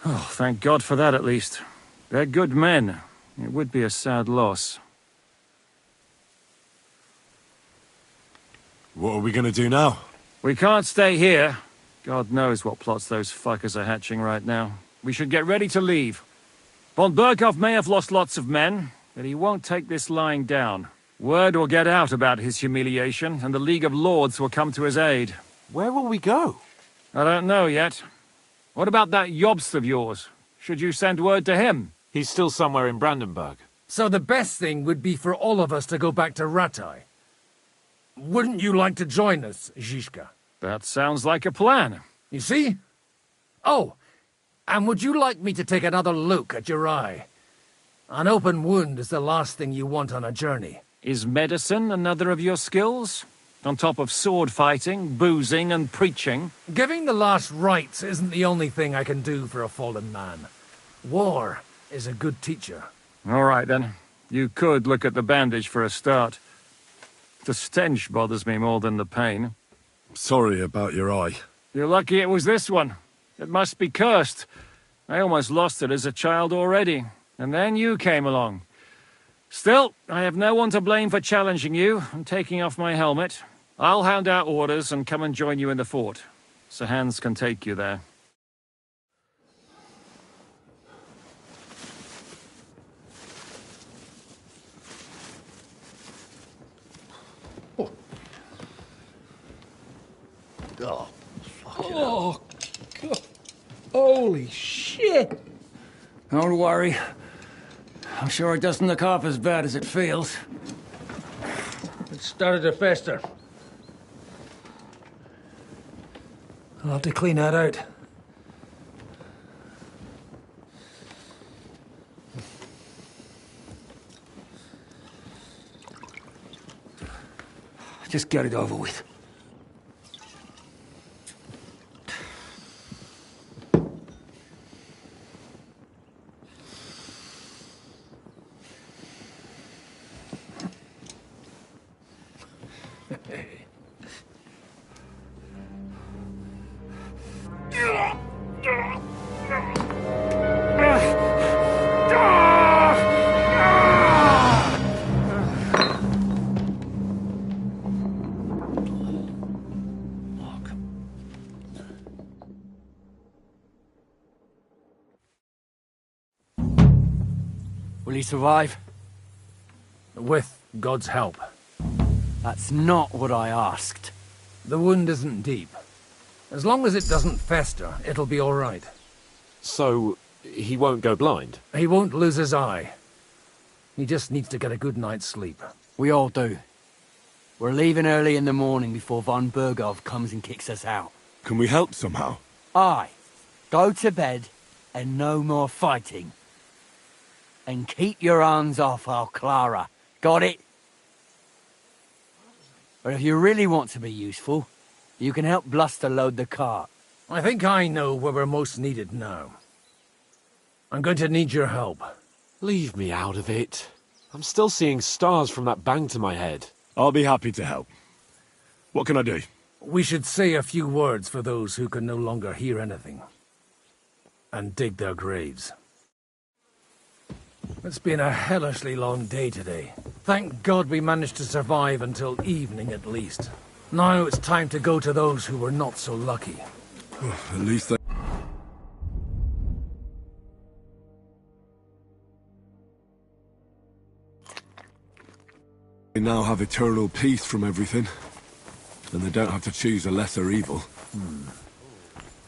Oh, thank God for that at least. They're good men. It would be a sad loss. What are we gonna do now? We can't stay here. God knows what plots those fuckers are hatching right now. We should get ready to leave. Von Berghoff may have lost lots of men, but he won't take this lying down. Word will get out about his humiliation, and the League of Lords will come to his aid. Where will we go? I don't know yet. What about that Jobst of yours? Should you send word to him? He's still somewhere in Brandenburg. So the best thing would be for all of us to go back to Ratai. Wouldn't you like to join us, Zizka? That sounds like a plan. You see? Oh, and would you like me to take another look at your eye? An open wound is the last thing you want on a journey. Is medicine another of your skills? On top of sword fighting, boozing, and preaching? Giving the last rites isn't the only thing I can do for a fallen man. War is a good teacher. All right, then. You could look at the bandage for a start. The stench bothers me more than the pain. Sorry about your eye. You're lucky it was this one. It must be cursed. I almost lost it as a child already. And then you came along. Still, I have no one to blame for challenging you and taking off my helmet. I'll hound out orders and come and join you in the fort. Sir Hans can take you there. Oh, fuck oh, God. Holy shit! Don't worry. I'm sure it doesn't look half as bad as it feels. It started to fester. I'll have to clean that out. Just get it over with. Will he survive? With God's help. That's not what I asked. The wound isn't deep. As long as it doesn't fester, it'll be all right. So, he won't go blind? He won't lose his eye. He just needs to get a good night's sleep. We all do. We're leaving early in the morning before Von Berghoff comes and kicks us out. Can we help somehow? Aye. Go to bed and no more fighting. And keep your hands off our Clara. Got it? But if you really want to be useful, you can help Bluster load the cart. I think I know where we're most needed now. I'm going to need your help. Leave me out of it. I'm still seeing stars from that bang to my head. I'll be happy to help. What can I do? We should say a few words for those who can no longer hear anything. And dig their graves. It's been a hellishly long day today. Thank God we managed to survive until evening at least. Now it's time to go to those who were not so lucky. At least they... They now have eternal peace from everything. And they don't have to choose a lesser evil.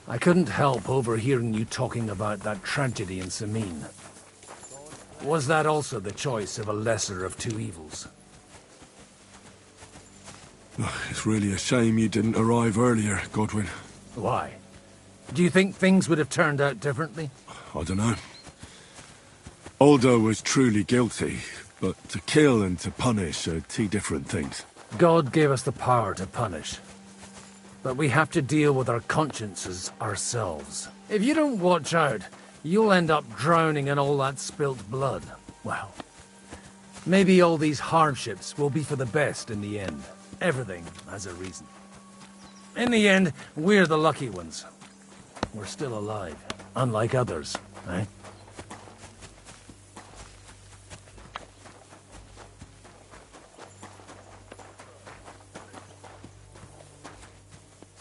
I couldn't help overhearing you talking about that tragedy in Samin. Was that also the choice of a lesser of two evils? It's really a shame you didn't arrive earlier, Godwin. Why? Do you think things would have turned out differently? I don't know. Aldo was truly guilty, but to kill and to punish are two different things. God gave us the power to punish. but we have to deal with our consciences ourselves. If you don't watch out, you'll end up drowning in all that spilt blood. Well, maybe all these hardships will be for the best in the end. Everything has a reason. In the end, we're the lucky ones. We're still alive, unlike others, eh?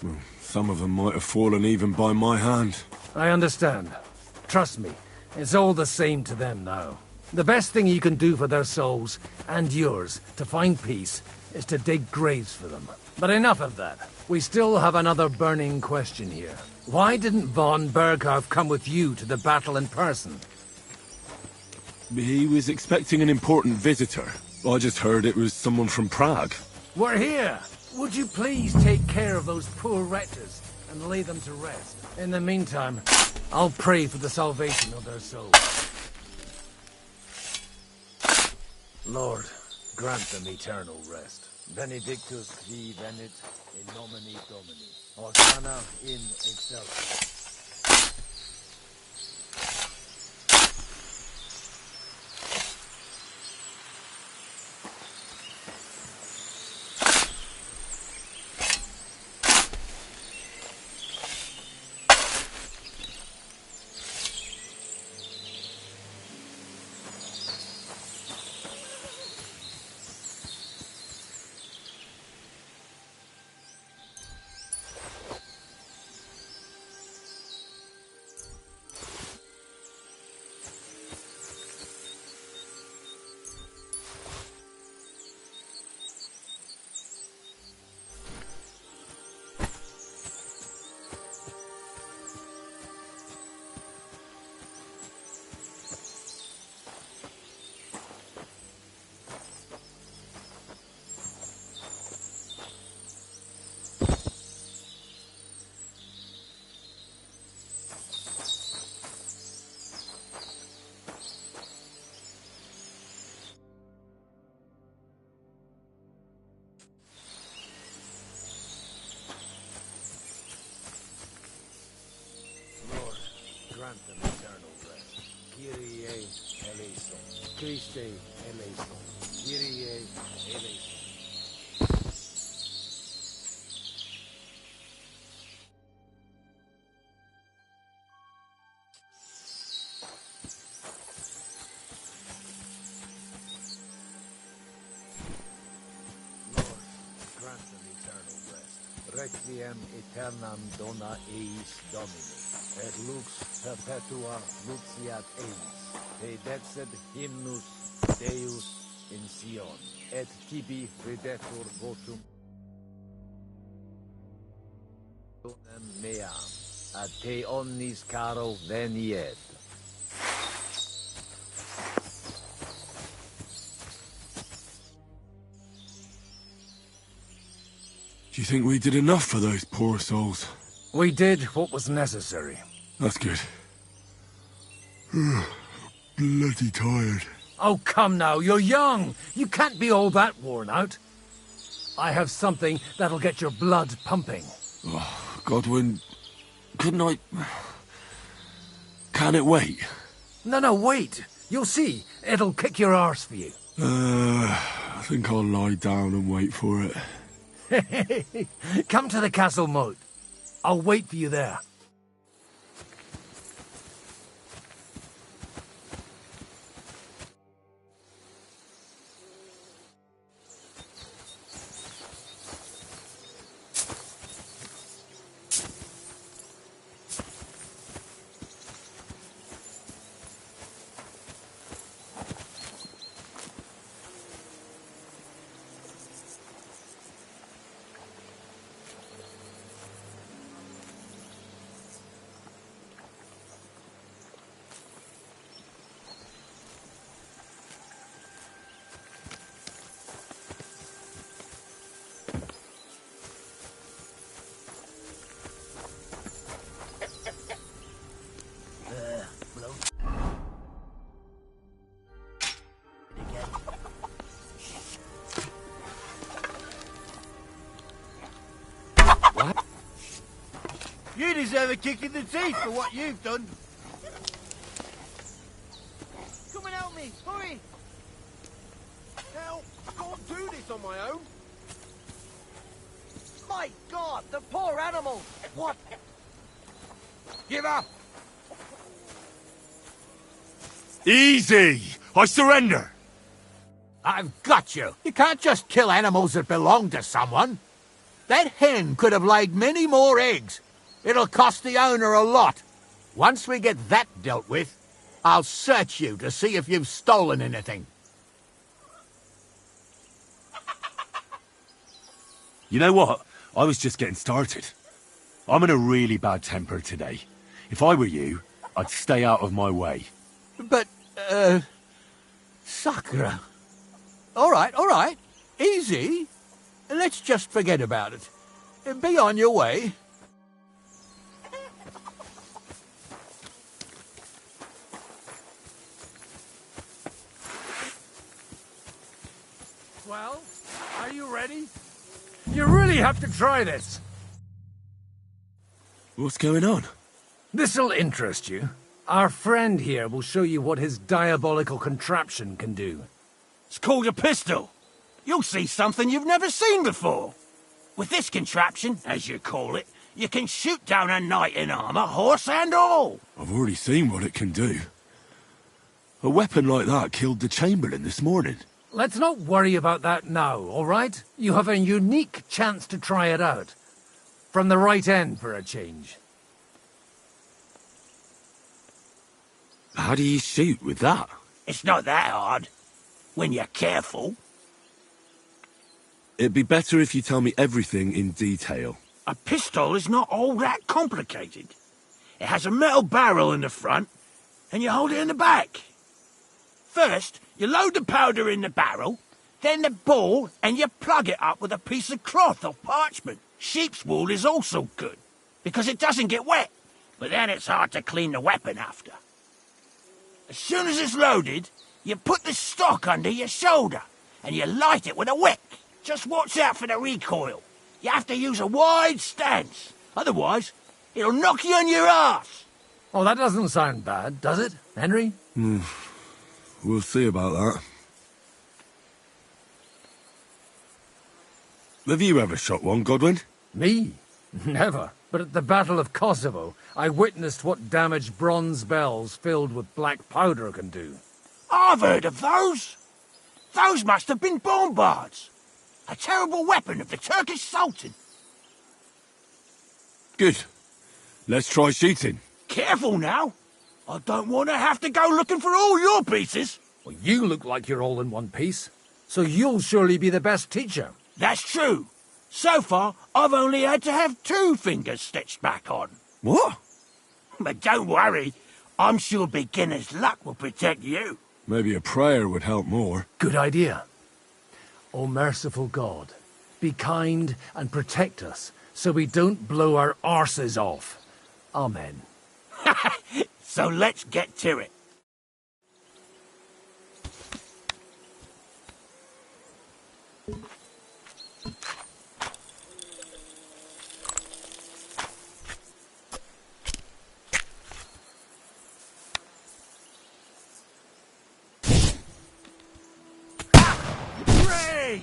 Well, some of them might have fallen even by my hand. I understand. Trust me, it's all the same to them now. The best thing you can do for their souls, and yours, to find peace, is to dig graves for them. But enough of that. We still have another burning question here. Why didn't von Berghoff come with you to the battle in person? He was expecting an important visitor. I just heard it was someone from Prague. We're here! Would you please take care of those poor wretches and lay them to rest? In the meantime, I'll pray for the salvation of their souls. Lord, grant them eternal rest. Benedictus qui venit in nomine Domini. Hosanna in excelsis. Grant them eternal rest. Kyrie eleison. Christe eleison. Kyrie eleison. Lord, grant them eternal rest. Requiem aeternam dona eis Domini. Et lux perpetua luxiat eis, te dexed hymnus Deus in Sion, et tibi redetur votum meam, ad te omnis caro veniet. Do you think we did enough for those poor souls? We did what was necessary. That's good. Bloody tired. Oh, come now, you're young. You can't be all that worn out. I have something that'll get your blood pumping. Oh, Godwin, couldn't I... Can it wait? No, wait. You'll see. It'll kick your arse for you. I think I'll lie down and wait for it. Come to the castle moat. I'll wait for you there. deserve a kick in the teeth for what you've done. Come and help me! Hurry! Now, I can't do this on my own. My God, the poor animal! What? Give up! Easy! I surrender! I've got you. You can't just kill animals that belong to someone. That hen could have laid many more eggs. It'll cost the owner a lot. Once we get that dealt with, I'll search you to see if you've stolen anything. You know what? I was just getting started. I'm in a really bad temper today. If I were you, I'd stay out of my way. But, Sakura. All right. Easy. Let's just forget about it. Be on your way. Well, are you ready? You really have to try this. What's going on? This'll interest you. Our friend here will show you what his diabolical contraption can do. It's called a pistol. You'll see something you've never seen before. With this contraption, as you call it, you can shoot down a knight in armor, horse and all. I've already seen what it can do. A weapon like that killed the Chamberlain this morning. Let's not worry about that now, all right? You have a unique chance to try it out. From the right end for a change. How do you shoot with that? It's not that hard, when you're careful. It'd be better if you tell me everything in detail. A pistol is not all that complicated. It has a metal barrel in the front, and you hold it in the back. First, you load the powder in the barrel, then the ball, and you plug it up with a piece of cloth or parchment. Sheep's wool is also good, because it doesn't get wet, but then it's hard to clean the weapon after. As soon as it's loaded, you put the stock under your shoulder, and you light it with a wick. Just watch out for the recoil. You have to use a wide stance, otherwise it'll knock you on your ass. Oh, that doesn't sound bad, does it, Henry? We'll see about that. Have you ever shot one, Godwin? Me? Never. But at the Battle of Kosovo, I witnessed what damage bronze bells filled with black powder can do. I've heard of those. Those must have been bombards. A terrible weapon of the Turkish Sultan. Good. Let's try shooting. Careful now. I don't want to have to go looking for all your pieces. Well, you look like you're all in one piece, so you'll surely be the best teacher. That's true. So far, I've only had to have 2 fingers stitched back on. What? But don't worry. I'm sure beginner's luck will protect you. Maybe a prayer would help more. Good idea. O merciful God, be kind and protect us so we don't blow our arses off. Amen. So let's get to it. Great!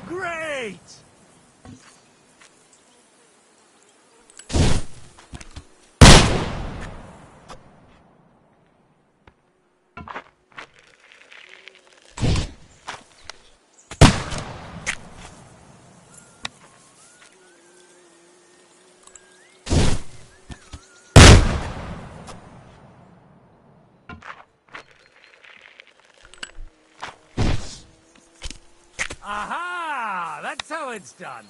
Great! Aha! That's how it's done.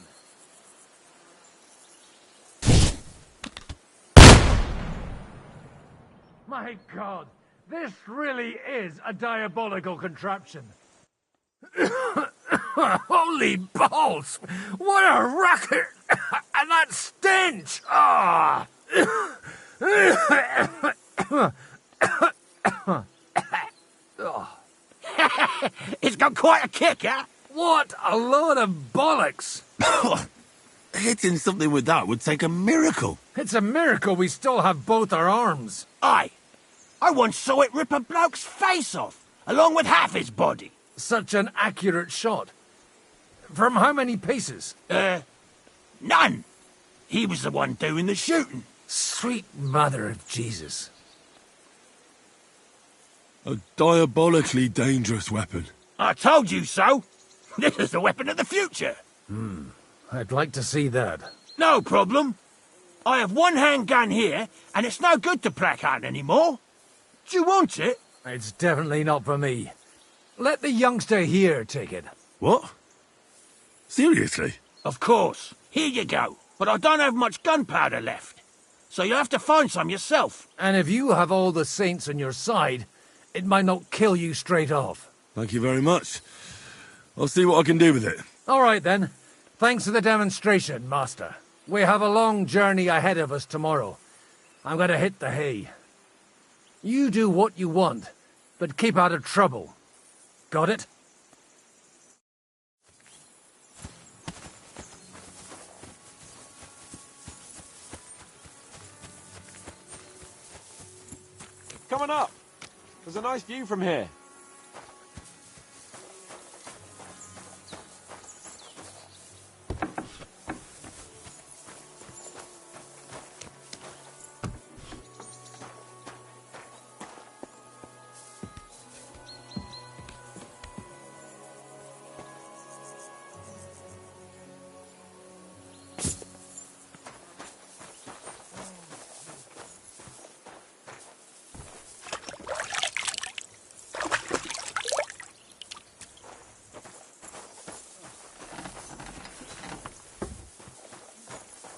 My God, this really is a diabolical contraption. Holy balls! What a racket! And that stench! Ah! It's got quite a kick, eh? What a load of bollocks! Hitting something with that would take a miracle. It's a miracle we still have both our arms. Aye. I once saw it rip a bloke's face off, along with half his body. Such an accurate shot. From how many paces? None. He was the one doing the shooting. Sweet mother of Jesus. A diabolically dangerous weapon. I told you so. This is the weapon of the future. I'd like to see that. No problem. I have one handgun here, and it's no good to placard anymore. Do you want it? It's definitely not for me. Let the youngster here take it. What? Seriously? Of course. Here you go. But I don't have much gunpowder left. So you'll have to find some yourself. And if you have all the saints on your side, it might not kill you straight off. Thank you very much. I'll see what I can do with it. All right, then. Thanks for the demonstration, Master. We have a long journey ahead of us tomorrow. I'm going to hit the hay. You do what you want, but keep out of trouble. Got it? Come on up. There's a nice view from here.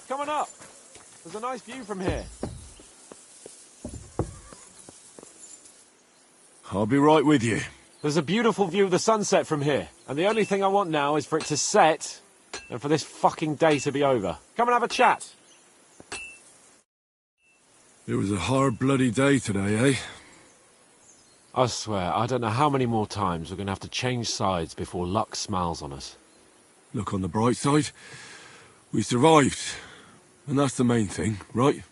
Come on up. There's a nice view from here. I'll be right with you. There's a beautiful view of the sunset from here. And the only thing I want now is for it to set and for this fucking day to be over. Come and have a chat. It was a hard bloody day today, eh? I swear, I don't know how many more times we're going to have to change sides before luck smiles on us. Look on the bright side. We survived. And that's the main thing, right?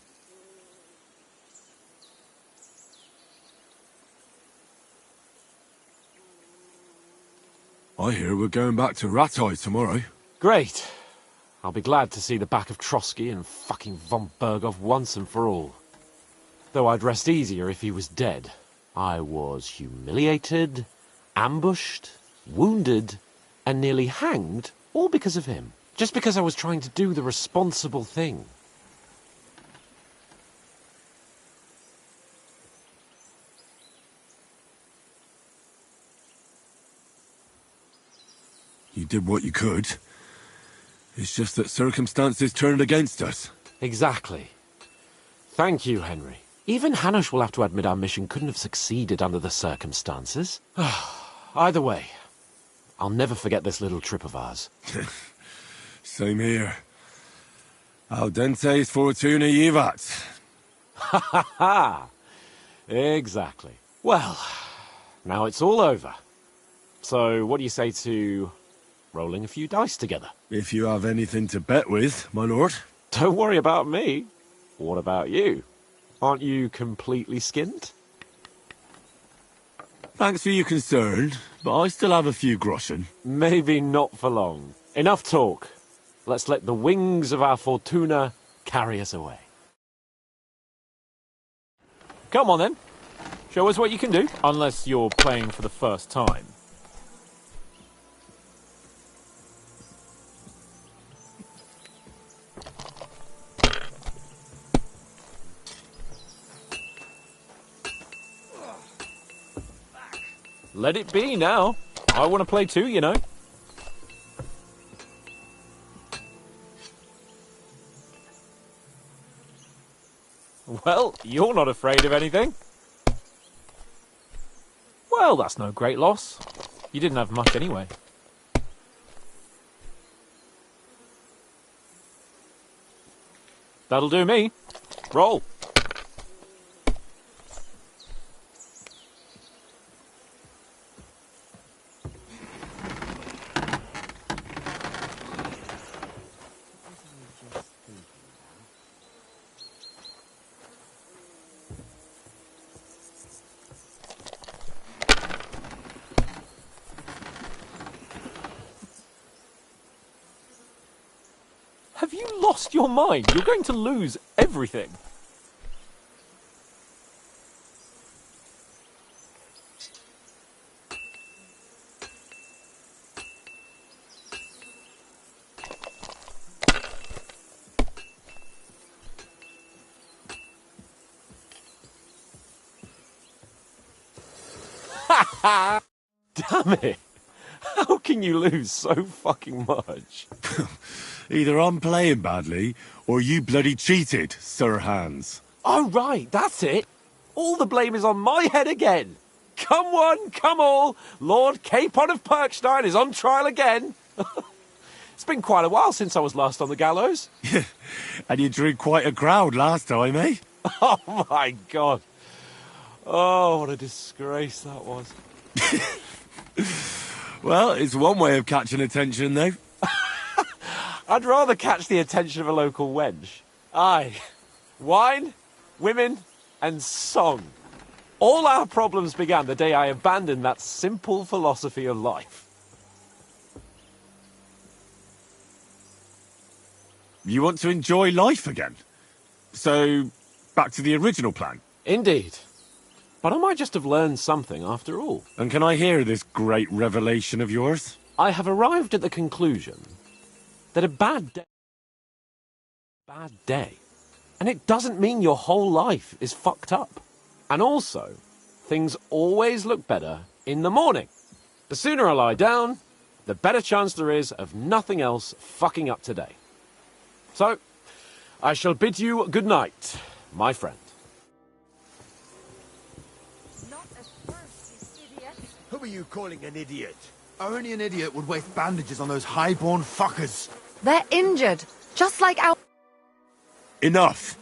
I hear we're going back to Rattay tomorrow. Great. I'll be glad to see the back of Trotsky and fucking von Berghoff once and for all. Though I'd rest easier if he was dead. I was humiliated, ambushed, wounded, and nearly hanged, all because of him. Just because I was trying to do the responsible thing. You did what you could. It's just that circumstances turned against us. Exactly. Thank you, Henry. Even Hanush will have to admit our mission couldn't have succeeded under the circumstances. Either way, I'll never forget this little trip of ours. Same here. Al dentes fortuna jivat. Ha ha ha! Exactly. Well, now it's all over. So, what do you say to rolling a few dice together? If you have anything to bet with, my lord. Don't worry about me. What about you? Aren't you completely skinned? Thanks for your concern, but I still have a few groschen. Maybe not for long. Enough talk. Let's let the wings of our fortuna carry us away. Come on then. Show us what you can do. Unless you're playing for the first time. Let it be now. I want to play too, you know. Well, you're not afraid of anything. Well, that's no great loss. You didn't have much anyway. That'll do me. Roll. Have you lost your mind? You're going to lose everything. Damn it! How can you lose so fucking much? Either I'm playing badly, or you bloody cheated, Sir Hans. Oh, right, that's it. All the blame is on my head again. Come one, come all. Lord Capon of Perkstein is on trial again. It's been quite a while since I was last on the gallows. And you drew quite a crowd last time, eh? Oh, my God. Oh, what a disgrace that was. Well, it's one way of catching attention, though. I'd rather catch the attention of a local wench. Aye. Wine, women, and song. All our problems began the day I abandoned that simple philosophy of life. You want to enjoy life again? So, back to the original plan? Indeed. But I might just have learned something after all. And can I hear this great revelation of yours? I have arrived at the conclusion that a bad day. And it doesn't mean your whole life is fucked up. And also, things always look better in the morning. The sooner I lie down, the better chance there is of nothing else fucking up today. So, I shall bid you good night, my friend. Who are you calling an idiot? Only an idiot would waste bandages on those highborn fuckers. They're injured, just like our... Enough!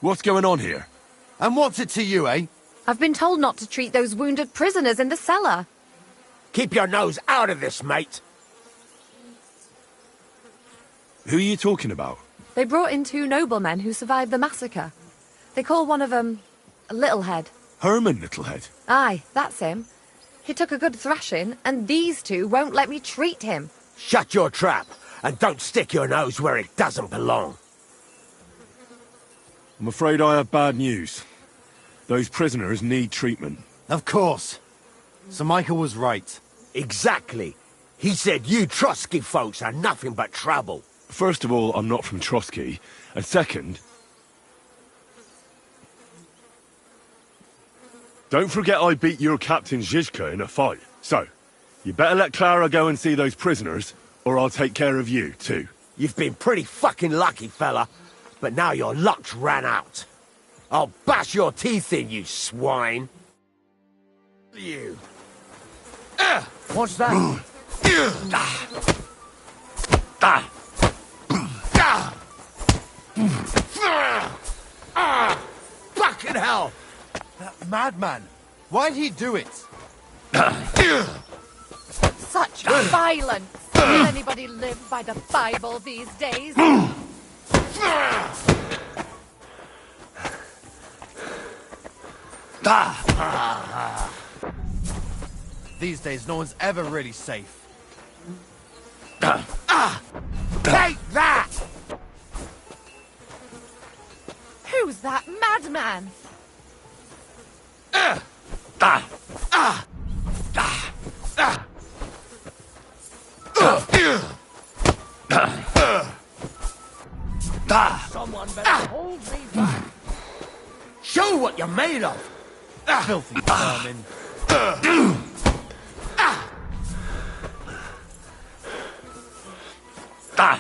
What's going on here? And what's it to you, eh? I've been told not to treat those wounded prisoners in the cellar. Keep your nose out of this, mate. Who are you talking about? They brought in 2 noblemen who survived the massacre. They call one of them Littlehead. Herman Littlehead? Aye, that's him. He took a good thrashing, and these 2 won't let me treat him. Shut your trap, and don't stick your nose where it doesn't belong. I'm afraid I have bad news. Those prisoners need treatment. Of course. Sir Michael was right. Exactly. He said you Trotsky folks are nothing but trouble. First of all, I'm not from Trotsky. And second... don't forget I beat your Captain Zizka in a fight. So, you better let Clara go and see those prisoners, or I'll take care of you, too. You've been pretty fucking lucky, fella. But now your luck's ran out. I'll bash your teeth in, you swine. You. What's that? Fucking hell! That madman. Why'd he do it? Such violence! Will anybody live by the Bible these days? These days, no one's ever really safe. Take that! Who's that madman? Someone better hold me back. Show what you're made of. Filthy vermin. Such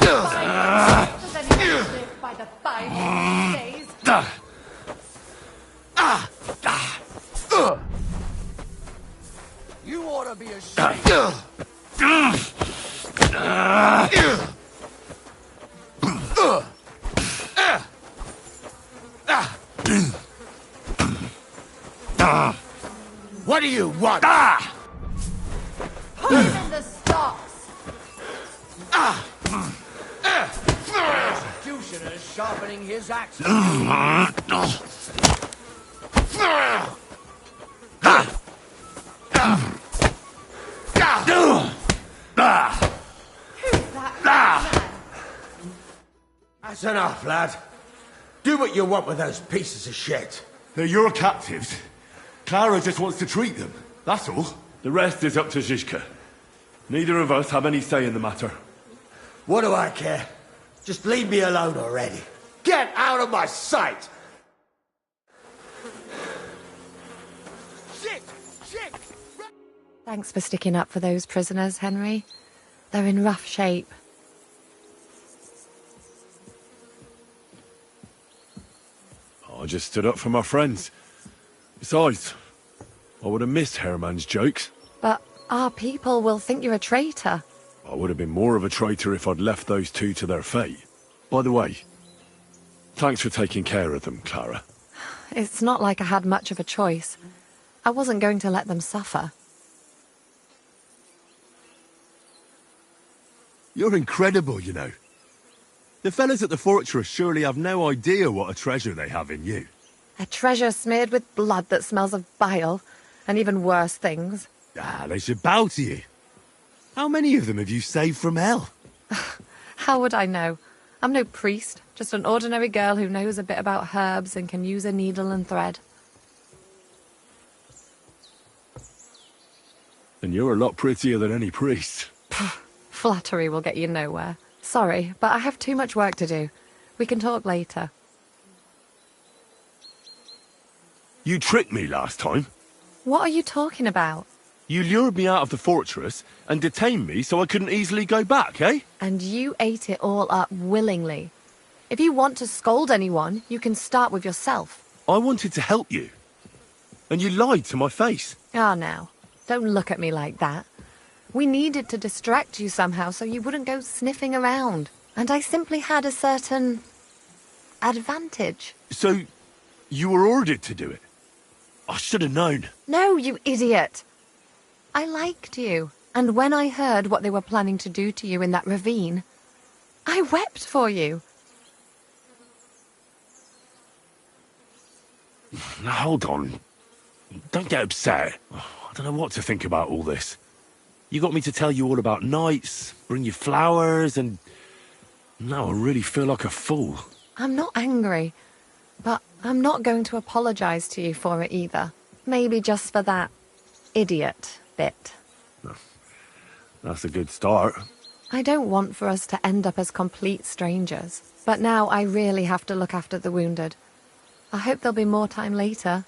violence! Does anybody live by the Bible these days? What do you want? Put him in the stocks. Executioner's sharpening his axe. That's enough, lad. Do what you want with those pieces of shit. They're your captives. Clara just wants to treat them, that's all. The rest is up to Zizka. Neither of us have any say in the matter. What do I care? Just leave me alone already. Get out of my sight! Shit! Shit! Thanks for sticking up for those prisoners, Henry. They're in rough shape. I just stood up for my friends. Besides, I would have missed Herman's jokes. But our people will think you're a traitor. I would have been more of a traitor if I'd left those two to their fate. By the way, thanks for taking care of them, Clara. It's not like I had much of a choice. I wasn't going to let them suffer. You're incredible, you know. The fellas at the fortress surely have no idea what a treasure they have in you. A treasure smeared with blood that smells of bile, and even worse things. Ah, they should bow to you. How many of them have you saved from hell? How would I know? I'm no priest, just an ordinary girl who knows a bit about herbs and can use a needle and thread. And you're a lot prettier than any priest. Flattery will get you nowhere. Sorry, but I have too much work to do. We can talk later. You tricked me last time. What are you talking about? You lured me out of the fortress and detained me so I couldn't easily go back, eh? And you ate it all up willingly. If you want to scold anyone, you can start with yourself. I wanted to help you. And you lied to my face. Ah, now. Don't look at me like that. We needed to distract you somehow so you wouldn't go sniffing around. And I simply had a certain advantage. So, you were ordered to do it? I should have known. No, you idiot. I liked you. And when I heard what they were planning to do to you in that ravine, I wept for you. Now, hold on. Don't get upset. I don't know what to think about all this. You got me to tell you all about knights, bring you flowers, and now I really feel like a fool. I'm not angry, but I'm not going to apologize to you for it either. Maybe just for that idiot bit. That's a good start. I don't want for us to end up as complete strangers, but now I really have to look after the wounded. I hope there'll be more time later.